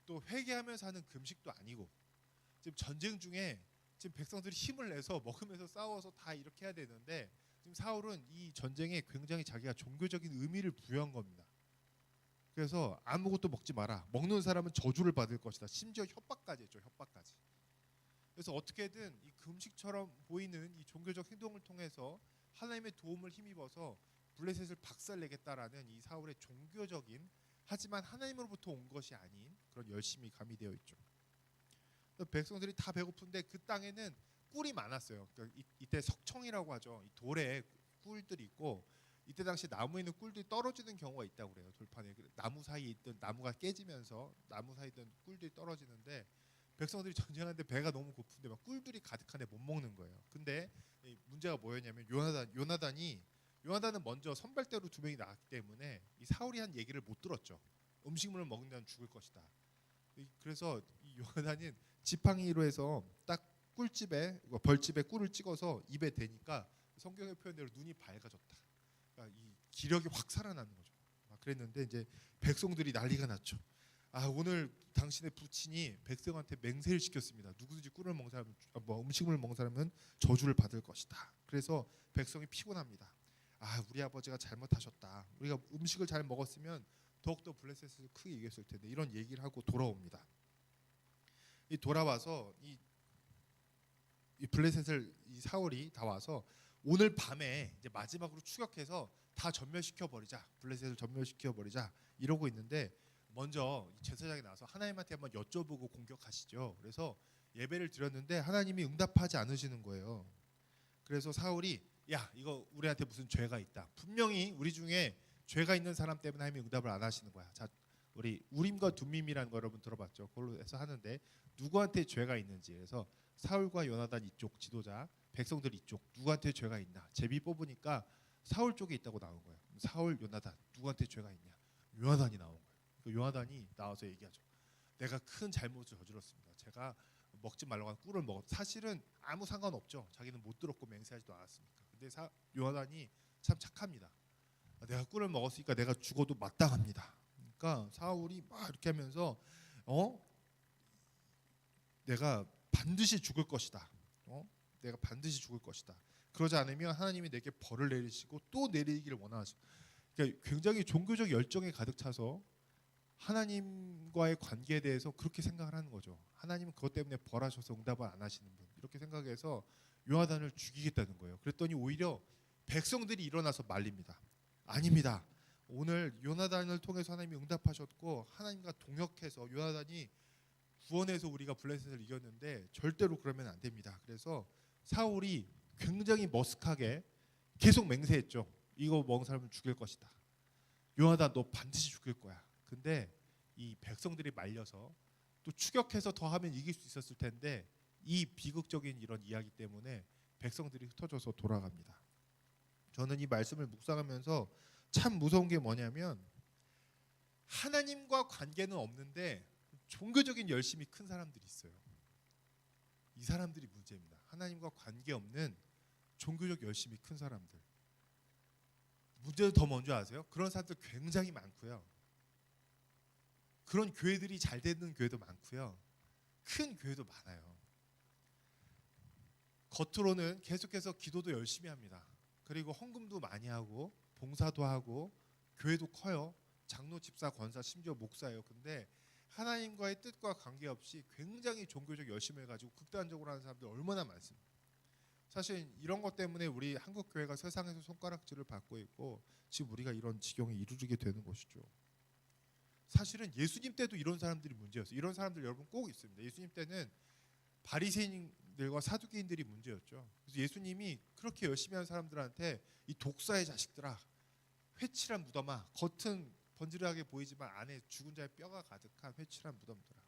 또 회개하면서 하는 금식도 아니고 지금 전쟁 중에 지금 백성들이 힘을 내서 먹으면서 싸워서 다 이렇게 해야 되는데 지금 사울은 이 전쟁에 굉장히 자기가 종교적인 의미를 부여한 겁니다. 그래서 아무것도 먹지 마라. 먹는 사람은 저주를 받을 것이다. 심지어 협박까지 했죠. 협박까지. 그래서 어떻게든 이 금식처럼 보이는 이 종교적 행동을 통해서 하나님의 도움을 힘입어서 블레셋을 박살내겠다라는 이 사울의 종교적인 하지만 하나님으로부터 온 것이 아닌 그런 열심이 가미되어 있죠. 백성들이 다 배고픈데 그 땅에는 꿀이 많았어요. 그러니까 이때 석청이라고 하죠. 이 돌에 꿀들이 있고 이때 당시 나무에 있는 꿀들이 떨어지는 경우가 있다고 그래요. 돌판에 나무 사이에 있던 나무가 깨지면서 나무 사이에 있던 꿀들이 떨어지는데 백성들이 전쟁하는데 배가 너무 고픈데 막 꿀들이 가득한데 못 먹는 거예요. 근데 문제가 뭐였냐면 요나단은 먼저 선발대로 두 명이 나왔기 때문에 이 사울이 한 얘기를 못 들었죠. 음식물을 먹는다면 죽을 것이다. 그래서 이 요나단은 지팡이로 해서 딱 벌집에 꿀을 찍어서 입에 대니까 성경의 표현대로 눈이 밝아졌다. 그러니까 이 기력이 확 살아나는 거죠. 그랬는데 이제 백성들이 난리가 났죠. 오늘 당신의 부친이 백성한테 맹세를 시켰습니다. 누구든지 꿀을 먹는 사람은 음식물을 먹는 사람은 저주를 받을 것이다. 그래서 백성이 피곤합니다. 우리 아버지가 잘못하셨다. 우리가 음식을 잘 먹었으면 더욱더 블레셋을 크게 이겼을 텐데 이런 얘기를 하고 돌아옵니다. 돌아와서 이 블레셋을 이 사울이 다 와서 오늘 밤에 이제 마지막으로 추격해서 다 전멸시켜 버리자. 블레셋을 전멸시켜 버리자. 이러고 있는데 먼저 제사장이 나와서 하나님한테 한번 여쭤보고 공격하시죠. 그래서 예배를 드렸는데 하나님이 응답하지 않으시는 거예요. 그래서 사울이 이거 우리한테 무슨 죄가 있다. 분명히 우리 중에 죄가 있는 사람 때문에 하나님이 응답을 안 하시는 거야. 자, 우리 우림과 둠밈이라는 거 여러분 들어봤죠? 그걸로 해서 하는데 누구한테 죄가 있는지 그래서 사울과 요나단 이쪽 지도자, 백성들 이쪽 누구한테 죄가 있나 제비 뽑으니까 사울 쪽에 있다고 나온 거예요. 사울, 요나단 누구한테 죄가 있냐? 요나단이 나온 거예요. 그 요나단이 나와서 얘기하죠. 내가 큰 잘못을 저질렀습니다. 제가 먹지 말라고 한 꿀을 먹었. 사실은 아무 상관없죠. 자기는 못 들었고 맹세하지도 않았으니까. 근데 요나단이 참 착합니다. 내가 꿀을 먹었으니까 내가 죽어도 마땅합니다. 그러니까 사울이 막 이렇게 하면서 내가 반드시 죽을 것이다. 내가 반드시 죽을 것이다. 그러지 않으면 하나님이 내게 벌을 내리시고 또 내리기를 원하시고. 그러니까 굉장히 종교적 열정에 가득 차서 하나님과의 관계에 대해서 그렇게 생각을 하는 거죠. 하나님은 그것 때문에 벌하셔서 응답을 안 하시는 분. 이렇게 생각해서 요나단을 죽이겠다는 거예요. 그랬더니 오히려 백성들이 일어나서 말립니다. 아닙니다. 오늘 요나단을 통해서 하나님이 응답하셨고 하나님과 동역해서 요나단이 구원해서 우리가 블레셋을 이겼는데 절대로 그러면 안 됩니다. 그래서 사울이 굉장히 머쓱하게 계속 맹세했죠. 이거 먹은 사람은 죽일 것이다. 요나단 너 반드시 죽일 거야. 근데 이 백성들이 말려서 또 추격해서 더 하면 이길 수 있었을 텐데 이 비극적인 이런 이야기 때문에 백성들이 흩어져서 돌아갑니다. 저는 이 말씀을 묵상하면서 참 무서운 게 뭐냐면 하나님과 관계는 없는데 종교적인 열심이 큰 사람들이 있어요. 이 사람들이 문제입니다. 하나님과 관계없는 종교적 열심이 큰 사람들. 문제는 더 뭔지 아세요? 그런 사람들 굉장히 많고요. 그런 교회들이 잘 되는 교회도 많고요. 큰 교회도 많아요. 겉으로는 계속해서 기도도 열심히 합니다. 그리고 헌금도 많이 하고 봉사도 하고 교회도 커요. 장로, 집사, 권사, 심지어 목사예요. 근데 하나님과의 뜻과 관계없이 굉장히 종교적 열심을 가지고 극단적으로 하는 사람들 얼마나 많습니다. 사실 이런 것 때문에 우리 한국 교회가 세상에서 손가락질을 받고 있고 지금 우리가 이런 지경에 이르게 되는 것이죠. 사실은 예수님 때도 이런 사람들이 문제였어요. 이런 사람들 여러분 꼭 있습니다. 예수님 때는 바리새인들과 사두개인들이 문제였죠. 그래서 예수님이 그렇게 열심히 한 사람들한테 이 독사의 자식들아, 회칠한 무덤아, 겉은 번지르하게 보이지만 안에 죽은 자의 뼈가 가득한 회칠한 무덤들아.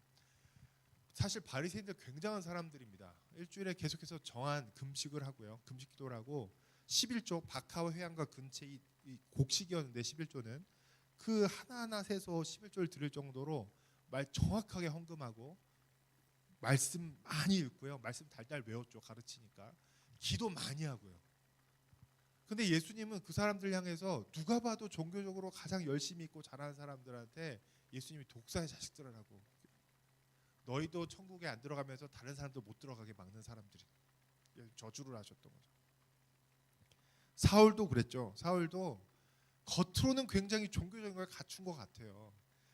사실 바리새인들 굉장한 사람들입니다. 일주일에 계속해서 정한 금식을 하고요. 금식 기도를 하고 11조 바카와 회양과 근체 이 곡식이었는데 11조는 그 하나하나 세서 11조를 드릴 정도로 말 정확하게 헌금하고 말씀 많이 읽고요. 말씀 달달 외웠죠. 가르치니까. 기도 많이 하고요. 근데 예수님은 그 사람들 향해서 누가 봐도 종교적으로 가장 열심히 있고 잘하는 사람들한테 예수님이 독사의 자식들이라고 너희도 천국에 안 들어가면서 다른 사람도 못 들어가게 막는 사람들이 저주를 하셨던 거죠. 사울도 그랬죠. 사울도 겉으로는 굉장히 종교적인 걸 갖춘 것 같아요.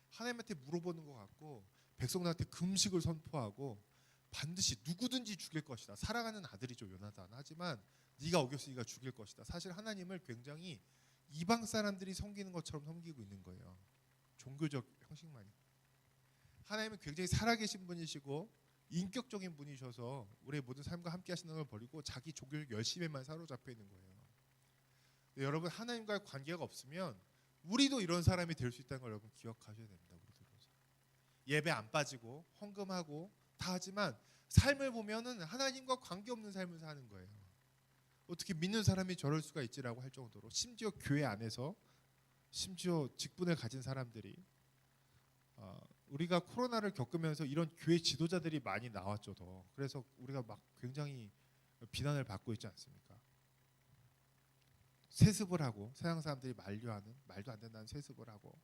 하나님한테 물어보는 것 같고 백성들한테 금식을 선포하고 반드시 누구든지 죽일 것이다. 사랑하는 아들이죠, 요나단. 하지만 네가 어겼으니까 죽일 것이다. 사실 하나님을 굉장히 이방 사람들이 섬기는 것처럼 섬기고 있는 거예요. 종교적 형식만이. 하나님은 굉장히 살아계신 분이시고 인격적인 분이셔서 우리의 모든 삶과 함께 하시는 걸 버리고 자기 종교적 열심에만 사로잡혀 있는 거예요. 여러분 하나님과의 관계가 없으면 우리도 이런 사람이 될 수 있다는 걸 여러분 기억하셔야 됩니다. 우리도 예배 안 빠지고 헌금하고 다 하지만 삶을 보면은 하나님과 관계없는 삶을 사는 거예요. 어떻게 믿는 사람이 저럴 수가 있지라고 할 정도로 심지어 교회 안에서 심지어 직분을 가진 사람들이 우리가 코로나를 겪으면서 이런 교회 지도자들이 많이 나왔죠. 더 그래서 우리가 막 굉장히 비난을 받고 있지 않습니까? 세습을 하고 서양 사람들이 만류하는 말도 안 된다는 세습을 하고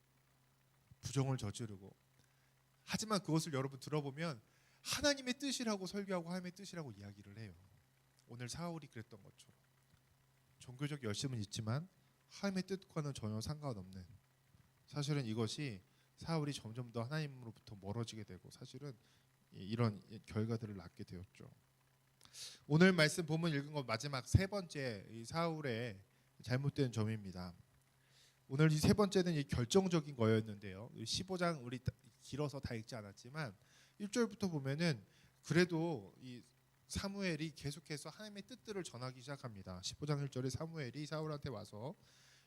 부정을 저지르고 하지만 그것을 여러분 들어보면 하나님의 뜻이라고 설교하고 하나님의 뜻이라고 이야기를 해요. 오늘 사울이 그랬던 것처럼 종교적 열심은 있지만 하나님의 뜻과는 전혀 상관없는 사실은 이것이 사울이 점점 더 하나님으로부터 멀어지게 되고 사실은 이런 결과들을 낳게 되었죠. 오늘 말씀 본문 읽은 것 마지막 세 번째 이 사울의 잘못된 점입니다. 오늘 이 세 번째는 이 결정적인 거였는데요. 15장 우리 길어서 다 읽지 않았지만 1절부터 보면은 그래도 이 사무엘이 계속해서 하나님의 뜻들을 전하기 시작합니다. 15장 1절에 사무엘이 사울한테 와서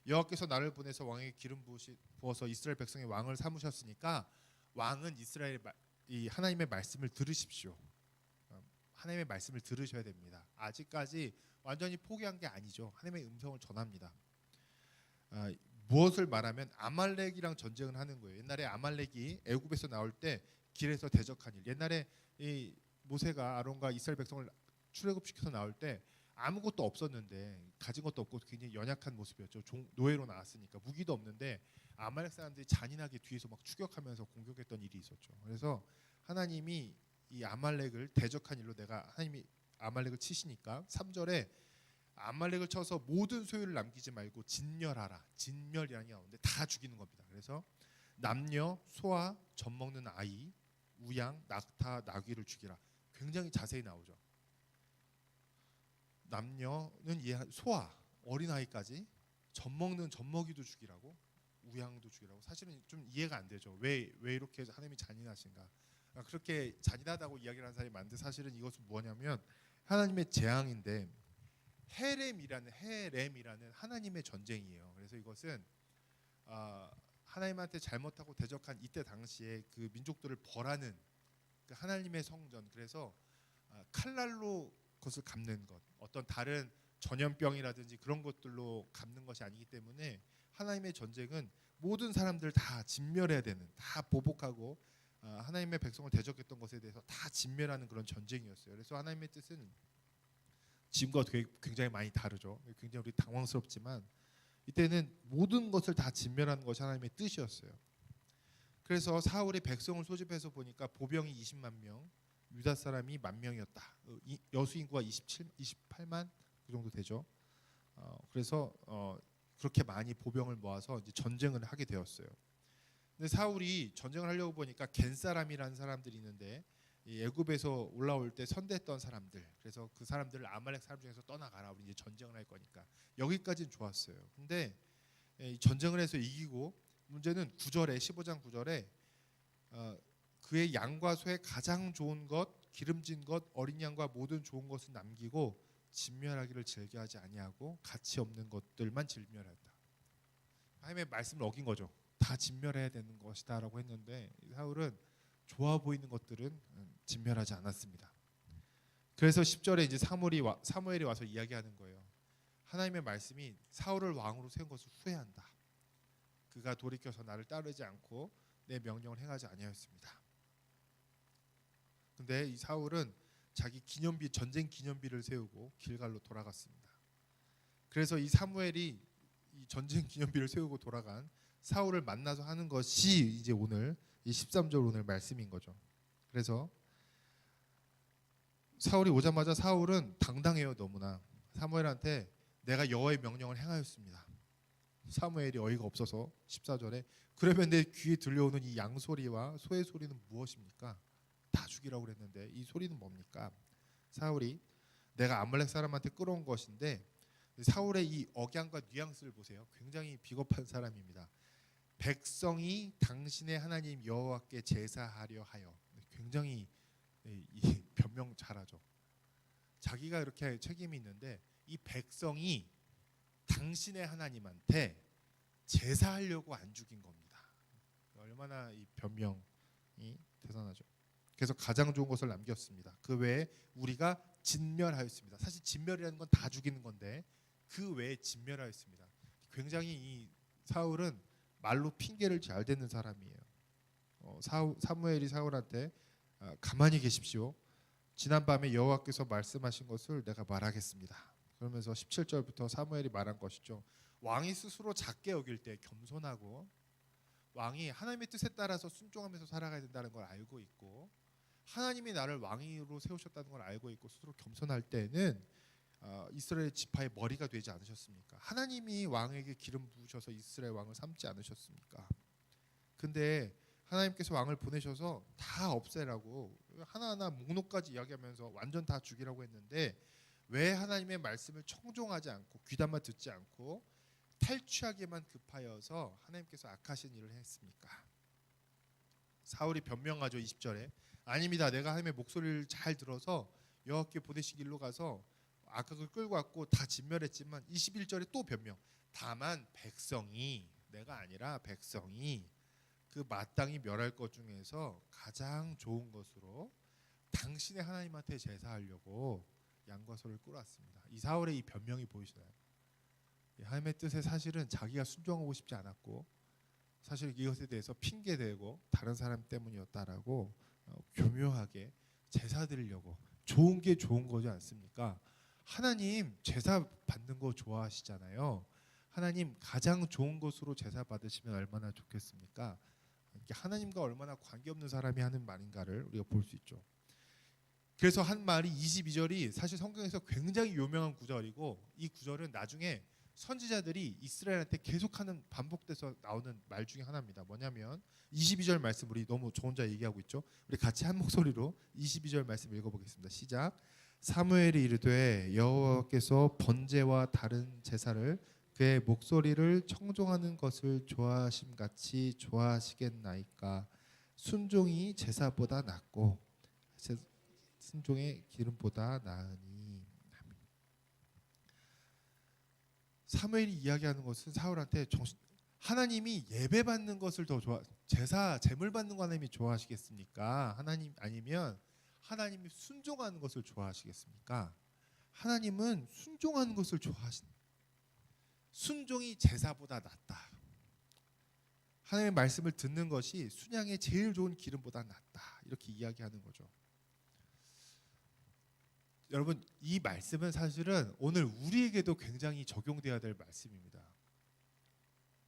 여호와께서 나를 보내서 왕에게 기름 부어서 이스라엘 백성의 왕을 삼으셨으니까 왕은 이스라엘 이 하나님의 말씀을 들으십시오. 하나님의 말씀을 들으셔야 됩니다. 아직까지 완전히 포기한 게 아니죠. 하나님의 음성을 전합니다. 무엇을 말하면 아말렉이랑 전쟁을 하는 거예요. 옛날에 아말렉이 애굽에서 나올 때 길에서 대적한 일. 옛날에 이 모세가 아론과 이스라엘 백성을 출애굽시켜서 나올 때 아무것도 없었는데 가진 것도 없고 굉장히 연약한 모습이었죠. 노예로 나왔으니까 무기도 없는데 아말렉 사람들이 잔인하게 뒤에서 막 추격하면서 공격했던 일이 있었죠. 그래서 하나님이 이 아말렉을 대적한 일로 하나님이 아말렉을 치시니까 3절에 아말렉을 쳐서 모든 소유를 남기지 말고 진멸하라. 진멸이라는 게 나오는데 다 죽이는 겁니다. 그래서 남녀, 소아, 젖 먹는 아이, 우양, 낙타, 나귀를 죽이라. 굉장히 자세히 나오죠. 남녀는 소아, 어린아이까지 젖 먹는 젖먹이도 죽이라고 우양도 죽이라고. 사실은 좀 이해가 안 되죠. 왜 이렇게 하나님이 잔인하신가. 그렇게 잔인하다고 이야기를 하는 사람이 많은데 사실은 이것은 뭐냐면 하나님의 재앙인데 헤렘이라는 하나님의 전쟁이에요. 그래서 이것은 하나님한테 잘못하고 대적한 이때 당시에 그 민족들을 벌하는 그 하나님의 성전. 그래서 칼날로 그것을 갚는 것, 어떤 다른 전염병이라든지 그런 것들로 갚는 것이 아니기 때문에 하나님의 전쟁은 모든 사람들 다 진멸해야 되는, 다 보복하고 하나님의 백성을 대적했던 것에 대해서 다 진멸하는 그런 전쟁이었어요. 그래서 하나님의 뜻은 지금과 굉장히 많이 다르죠. 굉장히 우리 당황스럽지만 이때는 모든 것을 다 진멸하는 것이 하나님의 뜻이었어요. 그래서 사울이 백성을 소집해서 보니까 보병이 20만 명, 유다 사람이 10,000명이었다. 여수 인구가 28만 그 정도 되죠. 그래서 그렇게 많이 보병을 모아서 이제 전쟁을 하게 되었어요. 근데 사울이 전쟁을 하려고 보니까 겐 사람이라는 사람들이 있는데 이 애굽에서 올라올 때 선대했던 사람들. 그래서 그 사람들을 아말렉 사람 중에서 떠나가라. 우리 이제 전쟁을 할 거니까. 여기까지는 좋았어요. 근데 전쟁을 해서 이기고 문제는 15장 9절에 그의 양과 소의 가장 좋은 것, 기름진 것, 어린 양과 모든 좋은 것을 남기고 진멸하기를 즐겨하지 아니하고 가치 없는 것들만 진멸한다. 하나님의 말씀을 어긴 거죠. 다 진멸해야 되는 것이다라고 했는데 사울은 좋아 보이는 것들은 진멸하지 않았습니다. 그래서 10절에 이제 사무엘이 와서 이야기하는 거예요. 하나님의 말씀이 사울을 왕으로 세운 것을 후회한다. 그가 돌이켜서 나를 따르지 않고 내 명령을 행하지 아니하였습니다. 근데 이 사울은 자기 기념비, 전쟁 기념비를 세우고 길갈로 돌아갔습니다. 그래서 이 사무엘이 이 전쟁 기념비를 세우고 돌아간 사울을 만나서 하는 것이 이제 오늘 이 13절 오늘 말씀인 거죠. 그래서 사울이 오자마자 사울은 당당해요. 너무나 사무엘한테 내가 여호와의 명령을 행하였습니다. 사무엘이 어이가 없어서 14절에 그러면 내 귀에 들려오는 이 양 소리와 소의 소리는 무엇입니까? 다 죽이라고 그랬는데 이 소리는 뭡니까? 사울이 내가 아말렉 사람한테 끌어온 것인데 사울의 이 억양과 뉘앙스를 보세요. 굉장히 비겁한 사람입니다. 백성이 당신의 하나님 여호와께 제사하려 하여. 굉장히 이 변명 잘하죠. 자기가 이렇게 책임이 있는데 이 백성이 당신의 하나님한테 제사하려고 안 죽인 겁니다. 얼마나 이 변명이 대단하죠. 그래서 가장 좋은 것을 남겼습니다. 그 외에 우리가 진멸하였습니다. 사실 진멸이라는 건 다 죽이는 건데 그 외에 진멸하였습니다. 굉장히 이 사울은 말로 핑계를 잘 대는 사람이에요. 사무엘이 사울한테 가만히 계십시오. 지난밤에 여호와께서 말씀하신 것을 내가 말하겠습니다. 그러면서 17절부터 사무엘이 말한 것이죠. 왕이 스스로 작게 여길 때 겸손하고 왕이 하나님의 뜻에 따라서 순종하면서 살아가야 된다는 걸 알고 있고 하나님이 나를 왕으로 세우셨다는 걸 알고 있고 스스로 겸손할 때는 이스라엘 지파의 머리가 되지 않으셨습니까? 하나님이 왕에게 기름 부으셔서 이스라엘 왕을 삼지 않으셨습니까? 근데 하나님께서 왕을 보내셔서 다 없애라고 하나하나 목록까지 이야기하면서 완전 다 죽이라고 했는데 왜 하나님의 말씀을 청종하지 않고 귀담아 듣지 않고 탈취하기만 급하여서 하나님께서 악하신 일을 했습니까? 사울이 변명하죠. 20절에 아닙니다. 내가 하나님의 목소리를 잘 들어서 여호와께 보내신 길로 가서 악악을 끌고 왔고 다 진멸했지만 21절에 또 변명. 다만 백성이 내가 아니라 백성이 그 마땅히 멸할 것 중에서 가장 좋은 것으로 당신의 하나님한테 제사하려고 양과 소를 끌어왔습니다. 이 사울의 이 변명이 보이시나요? 하나님의 뜻에 사실은 자기가 순종하고 싶지 않았고 사실 이것에 대해서 핑계대고 다른 사람 때문이었다라고 교묘하게 제사 드리려고 좋은 게 좋은 거지 않습니까? 하나님 제사 받는 거 좋아하시잖아요. 하나님 가장 좋은 것으로 제사 받으시면 얼마나 좋겠습니까? 이게 하나님과 얼마나 관계없는 사람이 하는 말인가를 우리가 볼 수 있죠. 그래서 한 말이 22절이 사실 성경에서 굉장히 유명한 구절이고 이 구절은 나중에 선지자들이 이스라엘한테 계속하는 반복돼서 나오는 말 중에 하나입니다. 뭐냐면 22절 말씀 우리 너무 저 혼자 얘기하고 있죠. 우리 같이 한 목소리로 22절 말씀 읽어보겠습니다. 시작. 사무엘이 이르되 여호와께서 번제와 다른 제사를 그의 목소리를 청종하는 것을 좋아하심 같이 좋아하시겠나이까. 순종이 제사보다 낫고 순종의 기름보다 나으니. 사무엘이 이야기하는 것은 사울한테 하나님이 예배 받는 것을 더 제사 제물 받는 거 하나님이 좋아하시겠습니까? 하나님 아니면 하나님이 순종하는 것을 좋아하시겠습니까? 하나님은 순종하는 것을 좋아하신다. 순종이 제사보다 낫다. 하나님의 말씀을 듣는 것이 순양의 제일 좋은 기름보다 낫다. 이렇게 이야기하는 거죠. 여러분, 이 말씀은 사실은 오늘 우리에게도 굉장히 적용되어야 될 말씀입니다.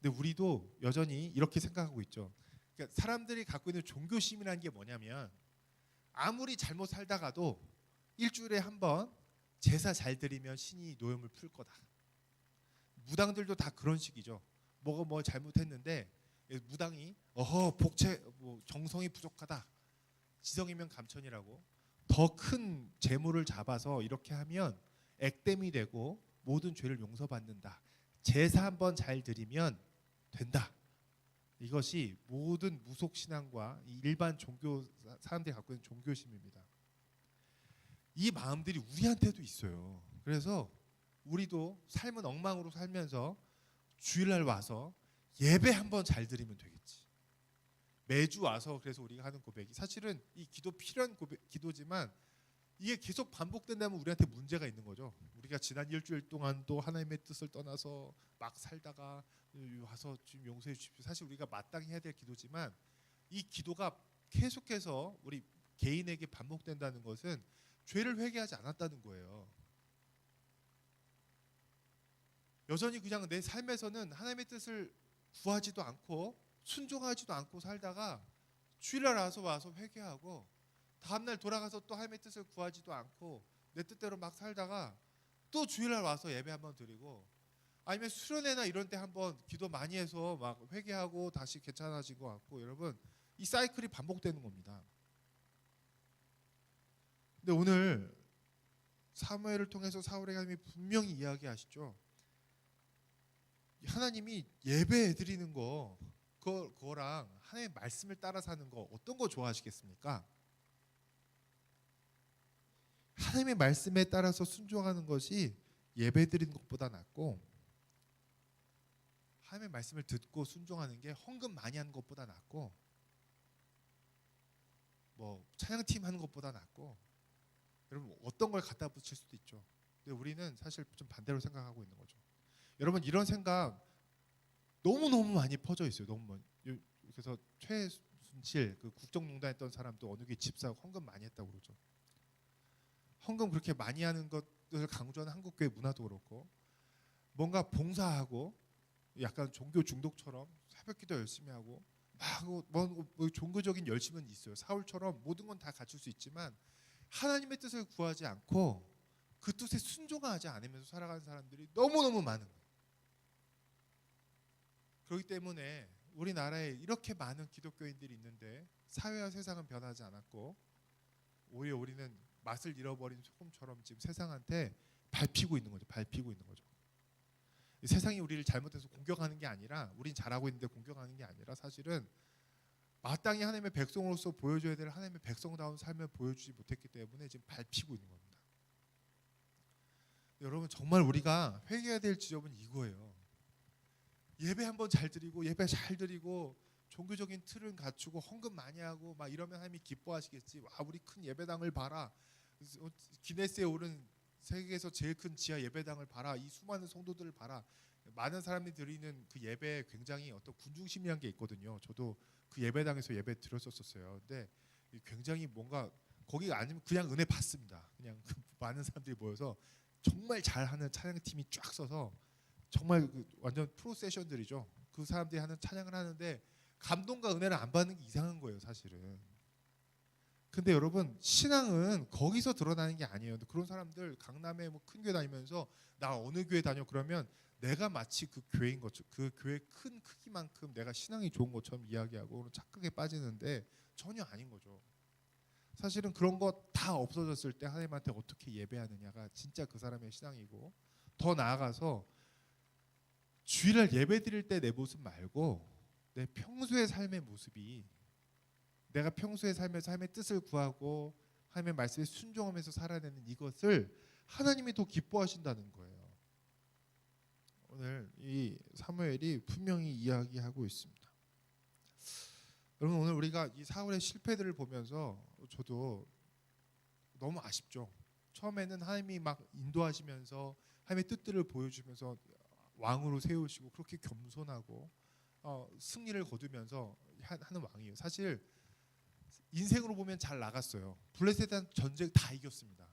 근데 우리도 여전히 이렇게 생각하고 있죠. 그러니까 사람들이 갖고 있는 종교심이라는 게 뭐냐면 아무리 잘못 살다가도 일주일에 한 번 제사 잘 드리면 신이 노염을 풀 거다. 무당들도 다 그런 식이죠. 뭐가 뭐 잘못했는데 무당이 복채 정성이 부족하다. 지성이면 감천이라고 더 큰 재물을 잡아서 이렇게 하면 액땜이 되고 모든 죄를 용서받는다. 제사 한번 잘 드리면 된다. 이것이 모든 무속 신앙과 일반 종교 사람들이 갖고 있는 종교심입니다. 이 마음들이 우리한테도 있어요. 그래서 우리도 삶은 엉망으로 살면서 주일날 와서 예배 한번 잘 드리면 되겠지. 매주 와서 그래서 우리가 하는 고백이 사실은 이 기도 필요한 기도지만 이게 계속 반복된다면 우리한테 문제가 있는 거죠. 우리가 지난 일주일 동안도 하나님의 뜻을 떠나서 막 살다가 와서 지금 용서해 주십시오. 사실 우리가 마땅히 해야 될 기도지만 이 기도가 계속해서 우리 개인에게 반복된다는 것은 죄를 회개하지 않았다는 거예요. 여전히 그냥 내 삶에서는 하나님의 뜻을 구하지도 않고 순종하지도 않고 살다가 주일날 와서 회개하고 다음날 돌아가서 또 하나님의 뜻을 구하지도 않고 내 뜻대로 막 살다가 또 주일날 와서 예배 한번 드리고 아니면 수련회나 이런 때 한번 기도 많이 해서 막 회개하고 다시 괜찮아진 것 같고 여러분 이 사이클이 반복되는 겁니다. 근데 오늘 사무엘을 통해서 사울에게 하나님이 분명히 이야기하시죠. 하나님이 예배 드리는 거 그거랑 하나님의 말씀을 따라 사는 거 어떤 거 좋아하시겠습니까? 하나님의 말씀에 따라서 순종하는 것이 예배 드리는 것보다 낫고 하나님의 말씀을 듣고 순종하는 게 헌금 많이 하는 것보다 낫고 뭐 찬양팀 하는 것보다 낫고 여러분 어떤 걸 갖다 붙일 수도 있죠. 근데 우리는 사실 좀 반대로 생각하고 있는 거죠. 여러분 이런 생각 너무너무 많이 퍼져 있어요. 그래서 최순실 그 국정농단 했던 사람도 어느 게 집사 헌금 많이 했다고 그러죠. 헌금 그렇게 많이 하는 것을 강조하는 한국교회 문화도 그렇고 뭔가 봉사하고 약간 종교 중독처럼 새벽기도 열심히 하고 뭐 종교적인 열심은 있어요. 사울처럼 모든 건 다 갖출 수 있지만 하나님의 뜻을 구하지 않고 그 뜻에 순종하지 않으면서 살아가는 사람들이 너무너무 많은 거예요. 그렇기 때문에 우리나라에 이렇게 많은 기독교인들이 있는데 사회와 세상은 변하지 않았고 오히려 우리는 맛을 잃어버린 소금처럼 지금 세상한테 밟히고 있는 거죠. 세상이 우리를 잘못해서 공격하는 게 아니라 우린 잘하고 있는데 공격하는 게 아니라 사실은 마땅히 하나님의 백성으로서 보여줘야 될 하나님의 백성다운 삶을 보여주지 못했기 때문에 지금 밟히고 있는 겁니다. 여러분 정말 우리가 회개해야 될 지점은 이거예요. 예배 한번 잘 드리고 예배 잘 드리고 종교적인 틀은 갖추고 헌금 많이 하고 막 이러면 하나님이 기뻐하시겠지. 와 우리 큰 예배당을 봐라. 기네스에 오른 세계에서 제일 큰 지하 예배당을 봐라. 이 수많은 성도들을 봐라. 많은 사람들이 드리는 그 예배에 굉장히 어떤 군중심이란 게 있거든요. 저도 그 예배당에서 예배 드렸었어요. 근데 굉장히 뭔가 거기가 아니면 그냥 은혜 받습니다. 그냥 많은 사람들이 모여서 정말 잘하는 찬양팀이 쫙 서서 정말 완전 프로 세션들이죠. 그 사람들이 하는 찬양을 하는데 감동과 은혜를 안 받는 게 이상한 거예요, 사실은. 근데 여러분 신앙은 거기서 드러나는 게 아니에요. 그런 사람들 강남에 뭐 큰 교회 다니면서 나 어느 교회 다녀 그러면 내가 마치 그 교회인 것처럼 그 교회 큰 크기만큼 내가 신앙이 좋은 것처럼 이야기하고 착각에 빠지는데 전혀 아닌 거죠. 사실은 그런 거 다 없어졌을 때 하나님한테 어떻게 예배하느냐가 진짜 그 사람의 신앙이고 더 나아가서 주일날 예배 드릴 때 내 모습 말고 내 평소의 삶의 모습이 내가 평소의 삶에서 하나님의 뜻을 구하고 하나님의 말씀에 순종하면서 살아내는 이것을 하나님이 더 기뻐하신다는 거예요. 오늘 이 사무엘이 분명히 이야기하고 있습니다. 여러분 오늘 우리가 이 사울의 실패들을 보면서 저도 너무 아쉽죠. 처음에는 하나님이 막 인도하시면서 하나님의 뜻들을 보여주면서 왕으로 세우시고 그렇게 겸손하고 승리를 거두면서 하는 왕이에요. 사실 인생으로 보면 잘 나갔어요. 블레셋에 대한 전쟁 다 이겼습니다.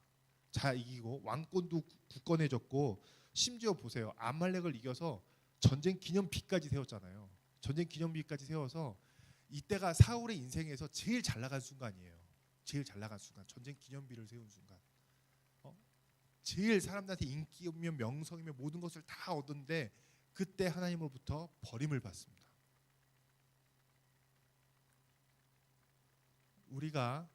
잘 이기고 왕권도 굳건해졌고 심지어 보세요. 아말렉을 이겨서 전쟁 기념비까지 세웠잖아요. 전쟁 기념비까지 세워서 이때가 사울의 인생에서 제일 잘 나간 순간이에요. 제일 잘 나간 순간, 전쟁 기념비를 세운 순간. 제일 사람들한테 인기면 명성이면 모든 것을 다 얻었는데 그때 하나님으로부터 버림을 받습니다. 우리가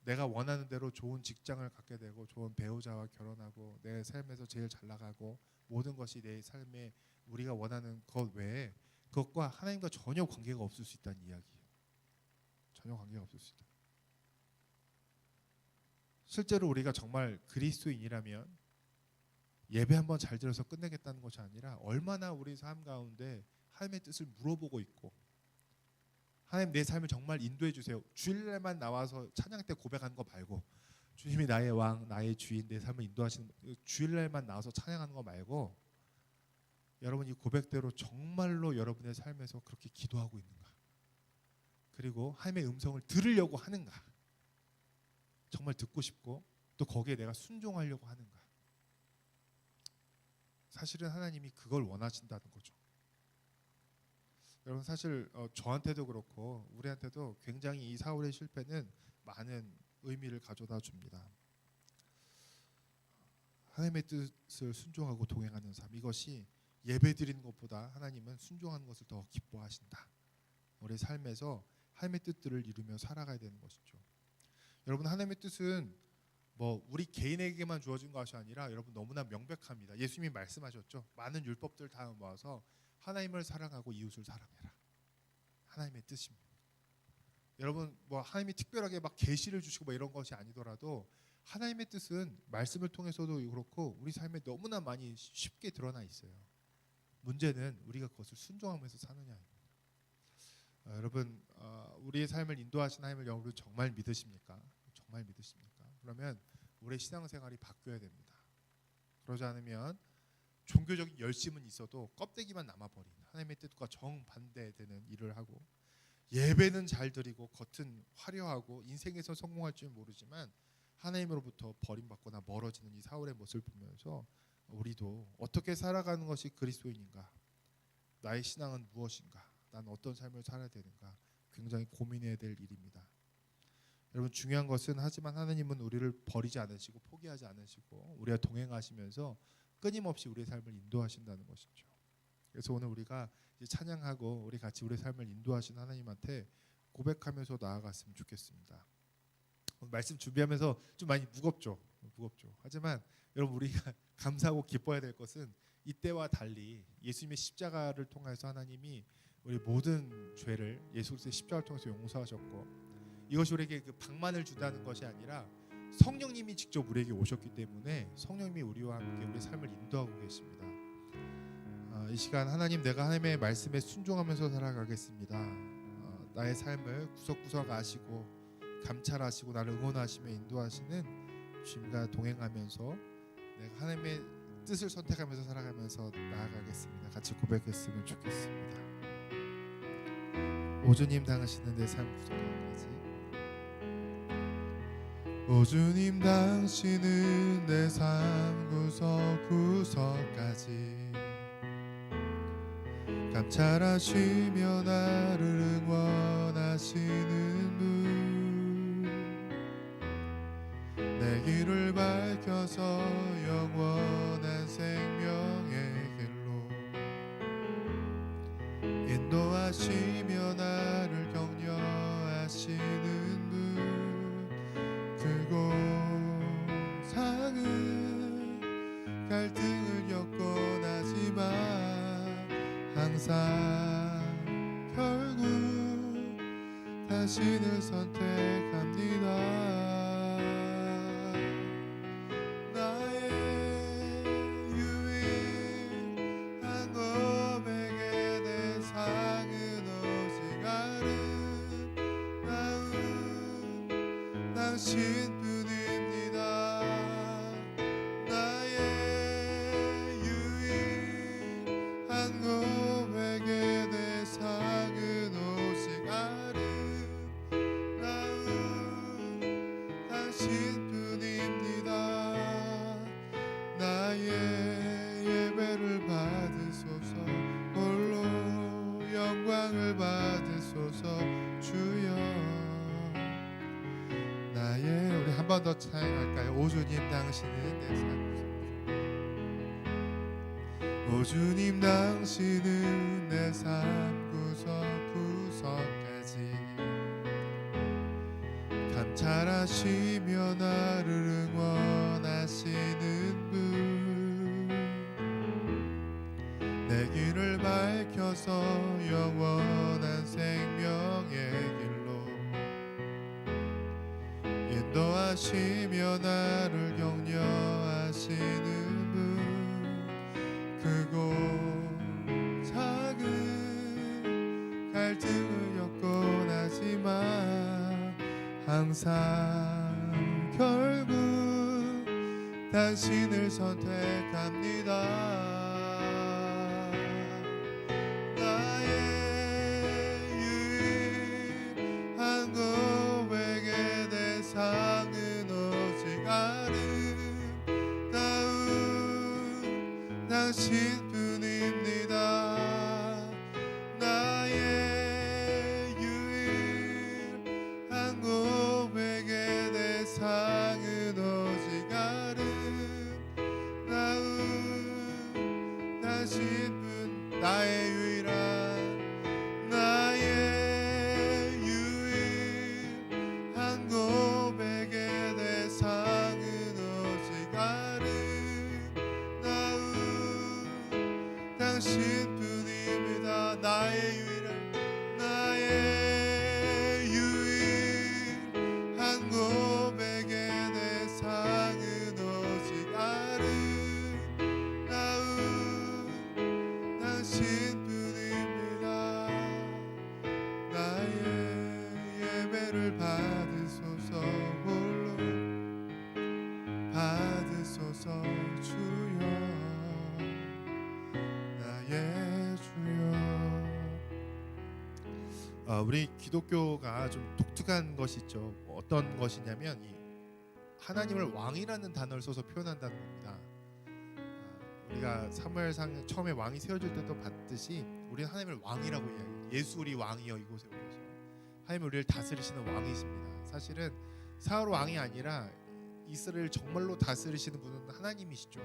내가 원하는 대로 좋은 직장을 갖게 되고 좋은 배우자와 결혼하고 내 삶에서 제일 잘 나가고 모든 것이 내 삶에 우리가 원하는 것 외에 그것과 하나님과 전혀 관계가 없을 수 있다는 이야기예요. 전혀 관계가 없을 수 있다. 실제로 우리가 정말 그리스도인이라면 예배 한번 잘 들어서 끝내겠다는 것이 아니라 얼마나 우리 삶 가운데 하나님의 뜻을 물어보고 있고 하나님 내 삶을 정말 인도해 주세요. 주일날만 나와서 찬양 때 고백하는 거 말고 주님이 나의 왕, 나의 주인, 내 삶을 인도하시는 주일날만 나와서 찬양하는 거 말고 여러분 이 고백대로 정말로 여러분의 삶에서 그렇게 기도하고 있는가? 그리고 하나님의 음성을 들으려고 하는가? 정말 듣고 싶고 또 거기에 내가 순종하려고 하는가? 사실은 하나님이 그걸 원하신다는 거죠. 여러분 사실 저한테도 그렇고 우리한테도 굉장히 이 사울의 실패는 많은 의미를 가져다 줍니다. 하나님의 뜻을 순종하고 동행하는 삶, 이것이 예배드리는 것보다 하나님은 순종하는 것을 더 기뻐하신다. 우리 삶에서 하나님의 뜻들을 이루며 살아가야 되는 것이죠. 여러분 하나님의 뜻은 뭐 우리 개인에게만 주어진 것이 아니라 여러분 너무나 명백합니다. 예수님이 말씀하셨죠. 많은 율법들 다 모아서 하나님을 사랑하고 이웃을 사랑해라. 하나님의 뜻입니다. 여러분 뭐 하나님이 특별하게 막 계시를 주시고 뭐 이런 것이 아니더라도 하나님의 뜻은 말씀을 통해서도 그렇고 우리 삶에 너무나 많이 쉽게 드러나 있어요. 문제는 우리가 그것을 순종하면서 사느냐입니다. 여러분 우리의 삶을 인도하신 하나님을 여러분 정말 믿으십니까? 정말 믿으십니까? 그러면 우리의 신앙생활이 바뀌어야 됩니다. 그러지 않으면 종교적인 열심은 있어도 껍데기만 남아버린 하나님의 뜻과 정반대되는 일을 하고 예배는 잘 드리고 겉은 화려하고 인생에서 성공할 줄 모르지만 하나님으로부터 버림받거나 멀어지는 이 사울의 모습을 보면서 우리도 어떻게 살아가는 것이 그리스도인인가? 나의 신앙은 무엇인가? 난 어떤 삶을 살아야 되는가? 굉장히 고민해야 될 일입니다. 여러분 중요한 것은 하지만 하나님은 우리를 버리지 않으시고 포기하지 않으시고 우리와 동행하시면서 끊임없이 우리의 삶을 인도하신다는 것이죠. 그래서 오늘 우리가 이제 찬양하고 우리 같이 우리의 삶을 인도하신 하나님한테 고백하면서 나아갔으면 좋겠습니다. 오늘 말씀 준비하면서 좀 많이 무겁죠. 하지만 여러분 우리가 감사하고 기뻐해야 될 것은 이때와 달리 예수님의 십자가를 통해서 하나님이 우리 모든 죄를 예수 그리스도의 십자가를 통해서 용서하셨고 이것이 우리에게 그 방만을 준다는 것이 아니라 성령님이 직접 우리에게 오셨기 때문에 성령님이 우리와 함께 우리의 삶을 인도하고 계십니다. 이 시간 하나님 내가 하나님의 말씀에 순종하면서 살아가겠습니다. 나의 삶을 구석구석 아시고 감찰하시고 나를 응원하시며 인도하시는 주님과 동행하면서 내가 하나님의 뜻을 선택하면서 살아가면서 나아가겠습니다. 같이 고백했으면 좋겠습니다. 오 주님 당하시는 내 삶 구석까지 오 주님 당신은 내 삶 구석구석까지 감찰하시며 나를 응원하시는 분 내 길을 밝혀서 영원한 생명의 길로 인도하시며 나를 격려하시는 분 그곳상은 갈등을 겪곤 하지만 항상 결국 당신을 선택합니다. 나의 유일한 당신뿐입니다. 나의 유일한 고백의 대상은 오직 아름다운 당신뿐입니다. 나의 예배를 받으소서, 홀로 영광을 받으소서 주여. 나의 우리 한 번 더 찬양할까요? 오 주님 당신은 내 삶 구석, 오 주님 당신은 내 삶 구석구석까지 감찰하시며 나를 응원하시는 분, 내 길을 밝혀서 영원한 생명의 길로 인도하시며 나를 격려하시는 분, 크고 작은 갈등을 겪곤 하지만 항상 결국 당신을 선택합니다. 나의 유일한 고백의 대상은 오직 아름다운 당신뿐입니다. 나의 유일한 고백의 대상은 오직 아름다운 당신뿐. 나의 유일한 고백의 대상은 오직 아름다운 당신뿐입니다. 나의 유일한 고백의 대상은 오직 아름다운 당신뿐입니다. 나의 예배를 받으소서, 홀로 받으소서 주여, 나의 주여. 우리 기독교가 좀 독특한 것이 있죠. 어떤 것이냐면 이 하나님을 왕이라는 단어를 써서 표현한다는 겁니다. 우리가 사무엘상 처음에 왕이 세워질 때도 봤듯이 우리는 하나님을 왕이라고 이야기해요. 예수 우리 왕이여 이곳에 오셔서 하나님 우리를 다스리시는 왕이십니다. 사실은 사울 왕이 아니라 이스라엘 정말로 다스리시는 분은 하나님이시죠.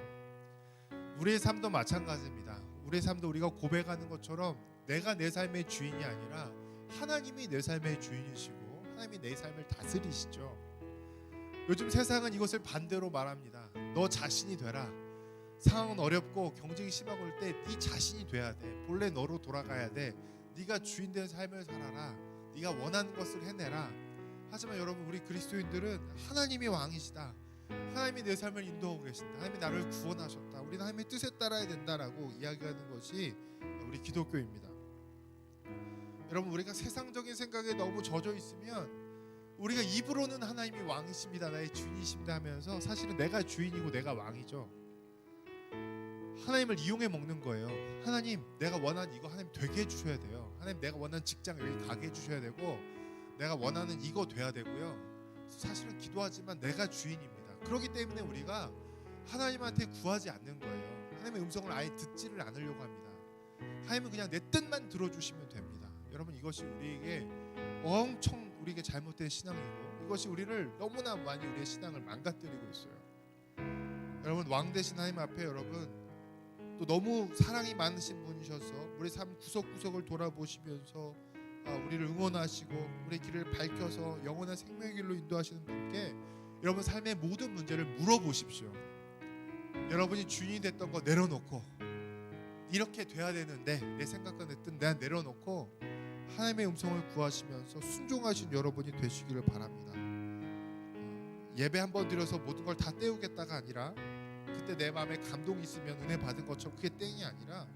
우리의 삶도 마찬가지입니다. 우리의 삶도 우리가 고백하는 것처럼 내가 내 삶의 주인이 아니라 하나님이 내 삶의 주인이시고 하나님이 내 삶을 다스리시죠. 요즘 세상은 이것을 반대로 말합니다. 너 자신이 되라. 상황은 어렵고 경쟁이 심하고 할 때 네 자신이 돼야 돼. 본래 너로 돌아가야 돼. 네가 주인된 삶을 살아라. 네가 원하는 것을 해내라. 하지만 여러분, 우리 그리스도인들은 하나님이 왕이시다. 하나님이 내 삶을 인도하고 계신다. 하나님이 나를 구원하셨다. 우리는 하나님의 뜻에 따라야 된다라고 이야기하는 것이 우리 기독교입니다. 여러분, 우리가 세상적인 생각에 너무 젖어 있으면 우리가 입으로는 하나님이 왕이십니다, 나의 주인이십니다 하면서 사실은 내가 주인이고 내가 왕이죠. 하나님을 이용해 먹는 거예요. 하나님, 내가 원하는 이거 하나님 되게 해주셔야 돼요. 하나님, 내가 원하는 직장 여기 가게 해주셔야 되고, 내가 원하는 이거 돼야 되고요. 사실은 기도하지만 내가 주인입니다. 그렇기 때문에 우리가 하나님한테 구하지 않는 거예요. 하나님의 음성을 아예 듣지를 않으려고 합니다. 하나님은 그냥 내 뜻만 들어주시면 됩니다. 여러분, 이것이 우리에게 엄청 우리에게 잘못된 신앙이고, 이것이 우리를 너무나 많이 우리의 신앙을 망가뜨리고 있어요. 여러분, 왕 되신 하나님 앞에 여러분 또 너무 사랑이 많으신 분이셔서 우리 삶 구석구석을 돌아보시면서 우리를 응원하시고 우리 길을 밝혀서 영원한 생명의 길로 인도하시는 분께 여러분 삶의 모든 문제를 물어보십시오. 여러분이 주인이 됐던 거 내려놓고, 이렇게 돼야 되는데 내 생각과 내 뜻 내가 내려놓고 하나님의 음성을 구하시면서 순종하신 여러분이 되시기를 바랍니다. 예배 한번 드려서 모든 걸 다 때우겠다가 아니라, 그때 내 마음에 감동이 있으면 은혜 받은 것처럼 그게 땡이 아니라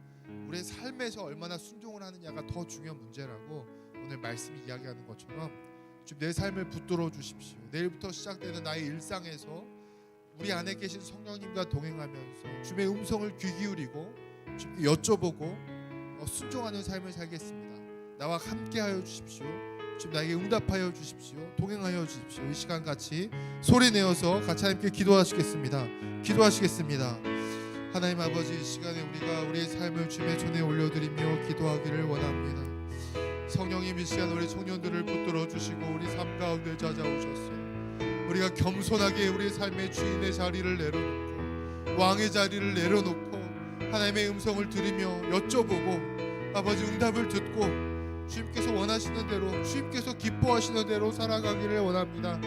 우리의 삶에서 얼마나 순종을 하느냐가 더 중요한 문제라고 오늘 말씀이 이야기하는 것처럼 주님 내 삶을 붙들어 주십시오. 내일부터 시작되는 나의 일상에서 우리 안에 계신 성령님과 동행하면서 주님의 음성을 귀 기울이고 주님께 여쭤보고 순종하는 삶을 살겠습니다. 나와 함께하여 주십시오. 주님 나에게 응답하여 주십시오. 동행하여 주십시오. 이 시간 같이 소리 내어서 같이 함께 기도하시겠습니다. 하나님 아버지, 이 시간에 우리가 우리의 삶을 주님의 손에 올려드리며 기도하기를 원합니다. 성령님 이 시간 우리 청년들을 붙들어 주시고 우리 삶 가운데 찾아오셨어요. 우리가 겸손하게 우리의 삶의 주인의 자리를 내려놓고 왕의 자리를 내려놓고 하나님의 음성을 들으며 여쭤보고 아버지 응답을 듣고 주님께서 원하시는 대로 주님께서 기뻐하시는 대로 살아가기를 원합니다.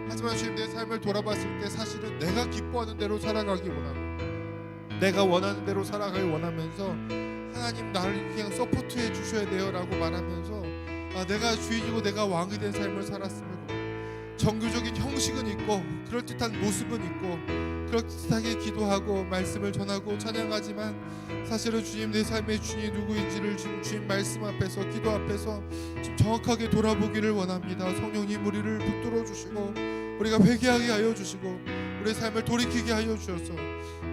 하지만 주님 내 삶을 돌아봤을 때 사실은 내가 기뻐하는 대로 살아가기 원하고 내가 원하는 대로 살아가길 원하면서 하나님 나를 그냥 서포트해 주셔야 돼요 라고 말하면서 내가 주인이고 내가 왕이 된 삶을 살았음을 정교적인 형식은 있고 그럴듯한 모습은 있고 그럴듯하게 기도하고 말씀을 전하고 찬양하지만 사실은 주님 내 삶의 주인이 누구인지를 주님 말씀 앞에서 기도 앞에서 좀 정확하게 돌아보기를 원합니다. 성령님 우리를 붙들어 주시고 우리가 회개하게 하여 주시고 우리의 삶을 돌이키게 하여 주셔서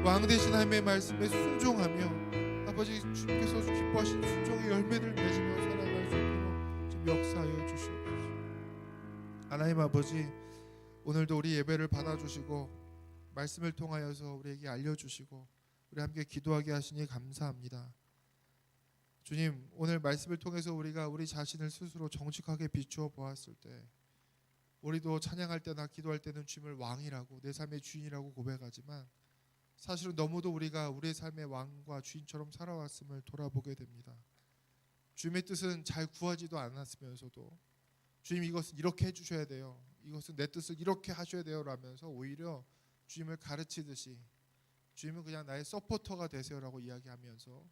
왕 되신 하나님의 말씀에 순종하며 아버지 주님께서 기뻐하신 순종의 열매를 맺으며 살아갈 수 있도록 좀 역사하여 주시옵소서. 하나님 아버지, 오늘도 우리 예배를 받아주시고 말씀을 통하여서 우리에게 알려주시고 우리 함께 기도하게 하시니 감사합니다. 주님, 오늘 말씀을 통해서 우리가 우리 자신을 스스로 정직하게 비추어 보았을 때 우리도 찬양할 때나 기도할 때는 주님을 왕이라고 내 삶의 주인이라고 고백하지만 사실은 너무도 우리가 우리의 삶의 왕과 주인처럼 살아왔음을 돌아보게 됩니다. 주님의 뜻은 잘 구하지도 않았으면서도 주님 이것은 이렇게 해주셔야 돼요, 이것은 내 뜻을 이렇게 하셔야 돼요 라면서 오히려 주님을 가르치듯이 주님은 그냥 나의 서포터가 되세요라고 이야기하면서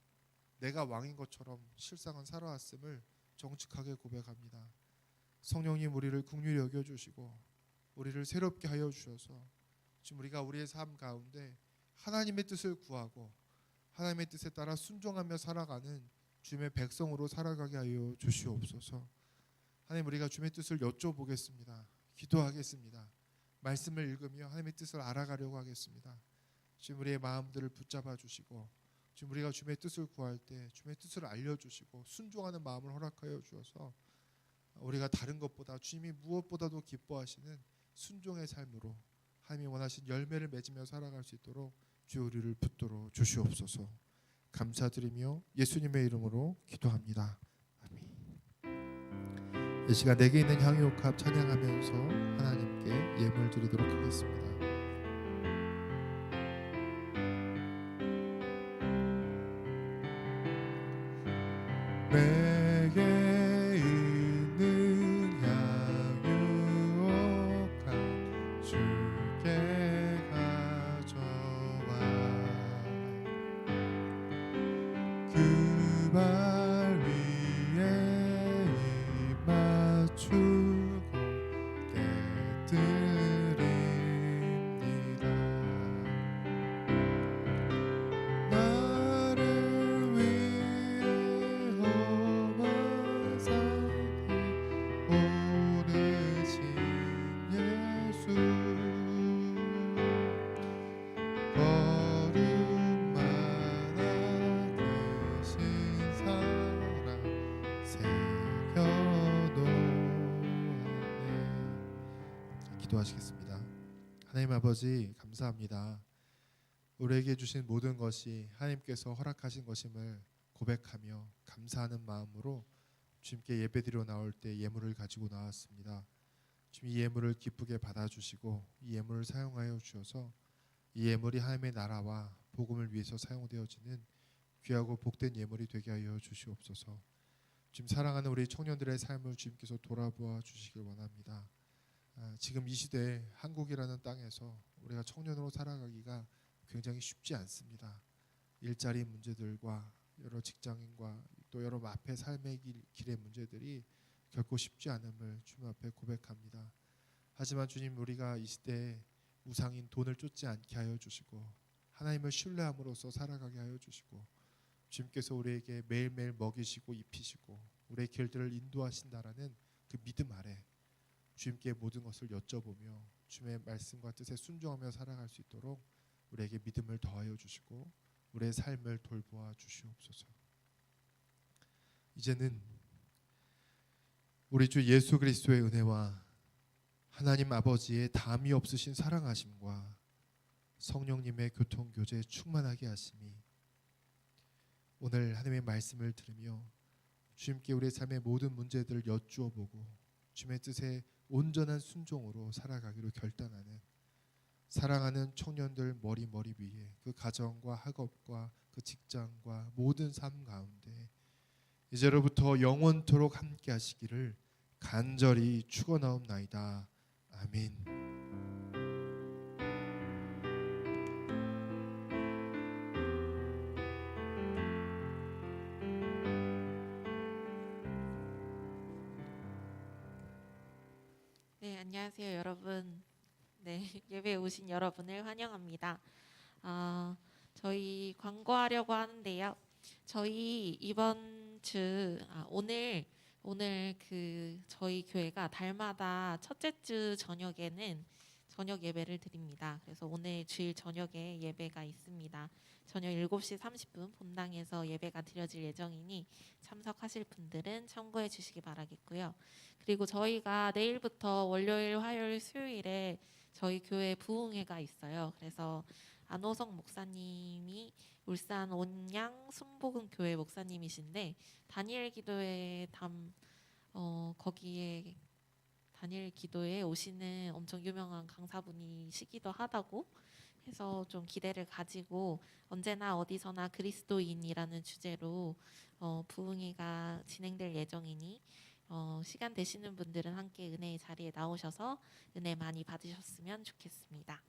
내가 왕인 것처럼 실상은 살아왔음을 정직하게 고백합니다. 성령님 우리를 긍휼히 여겨주시고 우리를 새롭게 하여 주셔서 지금 우리가 우리의 삶 가운데 하나님의 뜻을 구하고 하나님의 뜻에 따라 순종하며 살아가는 주님의 백성으로 살아가게 하여 주시옵소서. 하나님 우리가 주님의 뜻을 여쭤보겠습니다. 기도하겠습니다. 말씀을 읽으며 하나님의 뜻을 알아가려고 하겠습니다. 지금 우리의 마음들을 붙잡아 주시고 지금 우리가 주님의 뜻을 구할 때 주님의 뜻을 알려주시고 순종하는 마음을 허락하여 주셔서 우리가 다른 것보다 주님이 무엇보다도 기뻐하시는 순종의 삶으로 하나님이 원하신 열매를 맺으며 살아갈 수 있도록 주여 우리를 붙들어 주시옵소서. 감사드리며 예수님의 이름으로 기도합니다. 아멘. 이 시간 내게 있는 향유옥합 찬양하면서 하나님께 예물 드리도록 하겠습니다. 내게 있는 향유옥합 주께 가져와 그 발 위에 입 맞추고 깨뜨립니다. 나를 위해 험한 산에 오르신 예수 거룩마다 크신 사랑 새겨놓았네. 기도하시겠습니다. 하나님 아버지 감사합니다. 우리에게 주신 모든 것이 하나님께서 허락하신 것임을 고백하며 감사하는 마음으로 주님께 예배드려 나올 때 예물을 가지고 나왔습니다. 주님 이 예물을 기쁘게 받아주시고 이 예물을 사용하여 주셔서 이 예물이 하나님의 나라와 복음을 위해서 사용되어지는 귀하고 복된 예물이 되게 하여 주시옵소서. 지금 사랑하는 우리 청년들의 삶을 주님께서 돌아보아 주시길 원합니다. 지금 이 시대에 한국이라는 땅에서 우리가 청년으로 살아가기가 굉장히 쉽지 않습니다. 일자리 문제들과 여러 직장인과 또 여러 앞에 삶의 길의 문제들이 결코 쉽지 않음을 주님 앞에 고백합니다. 하지만 주님 우리가 이 시대에 우상인 돈을 쫓지 않게 하여 주시고 하나님을 신뢰함으로써 살아가게 하여 주시고 주님께서 우리에게 매일매일 먹이시고 입히시고 우리의 길들을 인도하신다라는 그 믿음 아래 주님께 모든 것을 여쭤보며 주님의 말씀과 뜻에 순종하며 살아갈 수 있도록 우리에게 믿음을 더하여 주시고 우리의 삶을 돌보아 주시옵소서. 이제는 우리 주 예수 그리스도의 은혜와 하나님 아버지의 담이 없으신 사랑하심과 성령님의 교통교제 충만하게 하심이 오늘 하나님의 말씀을 들으며 주님께 우리의 삶의 모든 문제들을 여쭈어 보고 주님의 뜻에 온전한 순종으로 살아가기로 결단하는 사랑하는 청년들 머리 위에 그 가정과 학업과 그 직장과 모든 삶 가운데 이제로부터 영원토록 함께 하시기를 간절히 축원하옵나이다. 아멘. 네, 안녕하세요, 여러분. 네, 예배에 오신 여러분을 환영합니다. 저희 광고하려고 하는데요. 저희 이번 주 오늘 그 저희 교회가 달마다 첫째 주 저녁에는 저녁 예배를 드립니다. 그래서 오늘 주일 저녁에 예배가 있습니다. 저녁 7시 30분 본당에서 예배가 드려질 예정이니 참석하실 분들은 참고해 주시기 바라겠고요. 그리고 저희가 내일부터 월요일, 화요일, 수요일에 저희 교회 부흥회가 있어요. 그래서 안호성 목사님이 울산 온양 순복음 교회 목사님이신데 다니엘 기도회 거기에 다니엘 기도에 오시는 엄청 유명한 강사분이시기도 하다고 해서 좀 기대를 가지고 언제나 어디서나 그리스도인이라는 주제로 부흥회가 진행될 예정이니 시간 되시는 분들은 함께 은혜의 자리에 나오셔서 은혜 많이 받으셨으면 좋겠습니다.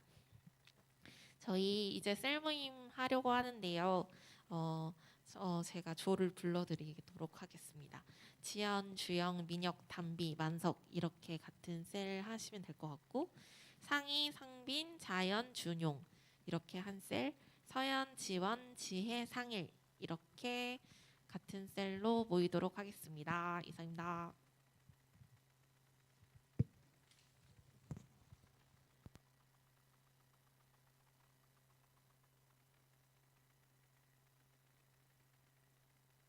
저희 이제 셀모임 하려고 하는데요. 제가 조를 불러드리도록 하겠습니다. 지연, 주영, 민혁, 담비, 만석 이렇게 같은 셀 하시면 될 것 같고 상희, 상빈, 자연, 준용 이렇게 한 셀, 서연, 지원, 지혜, 상일 이렇게 같은 셀로 모이도록 하겠습니다. 이상입니다.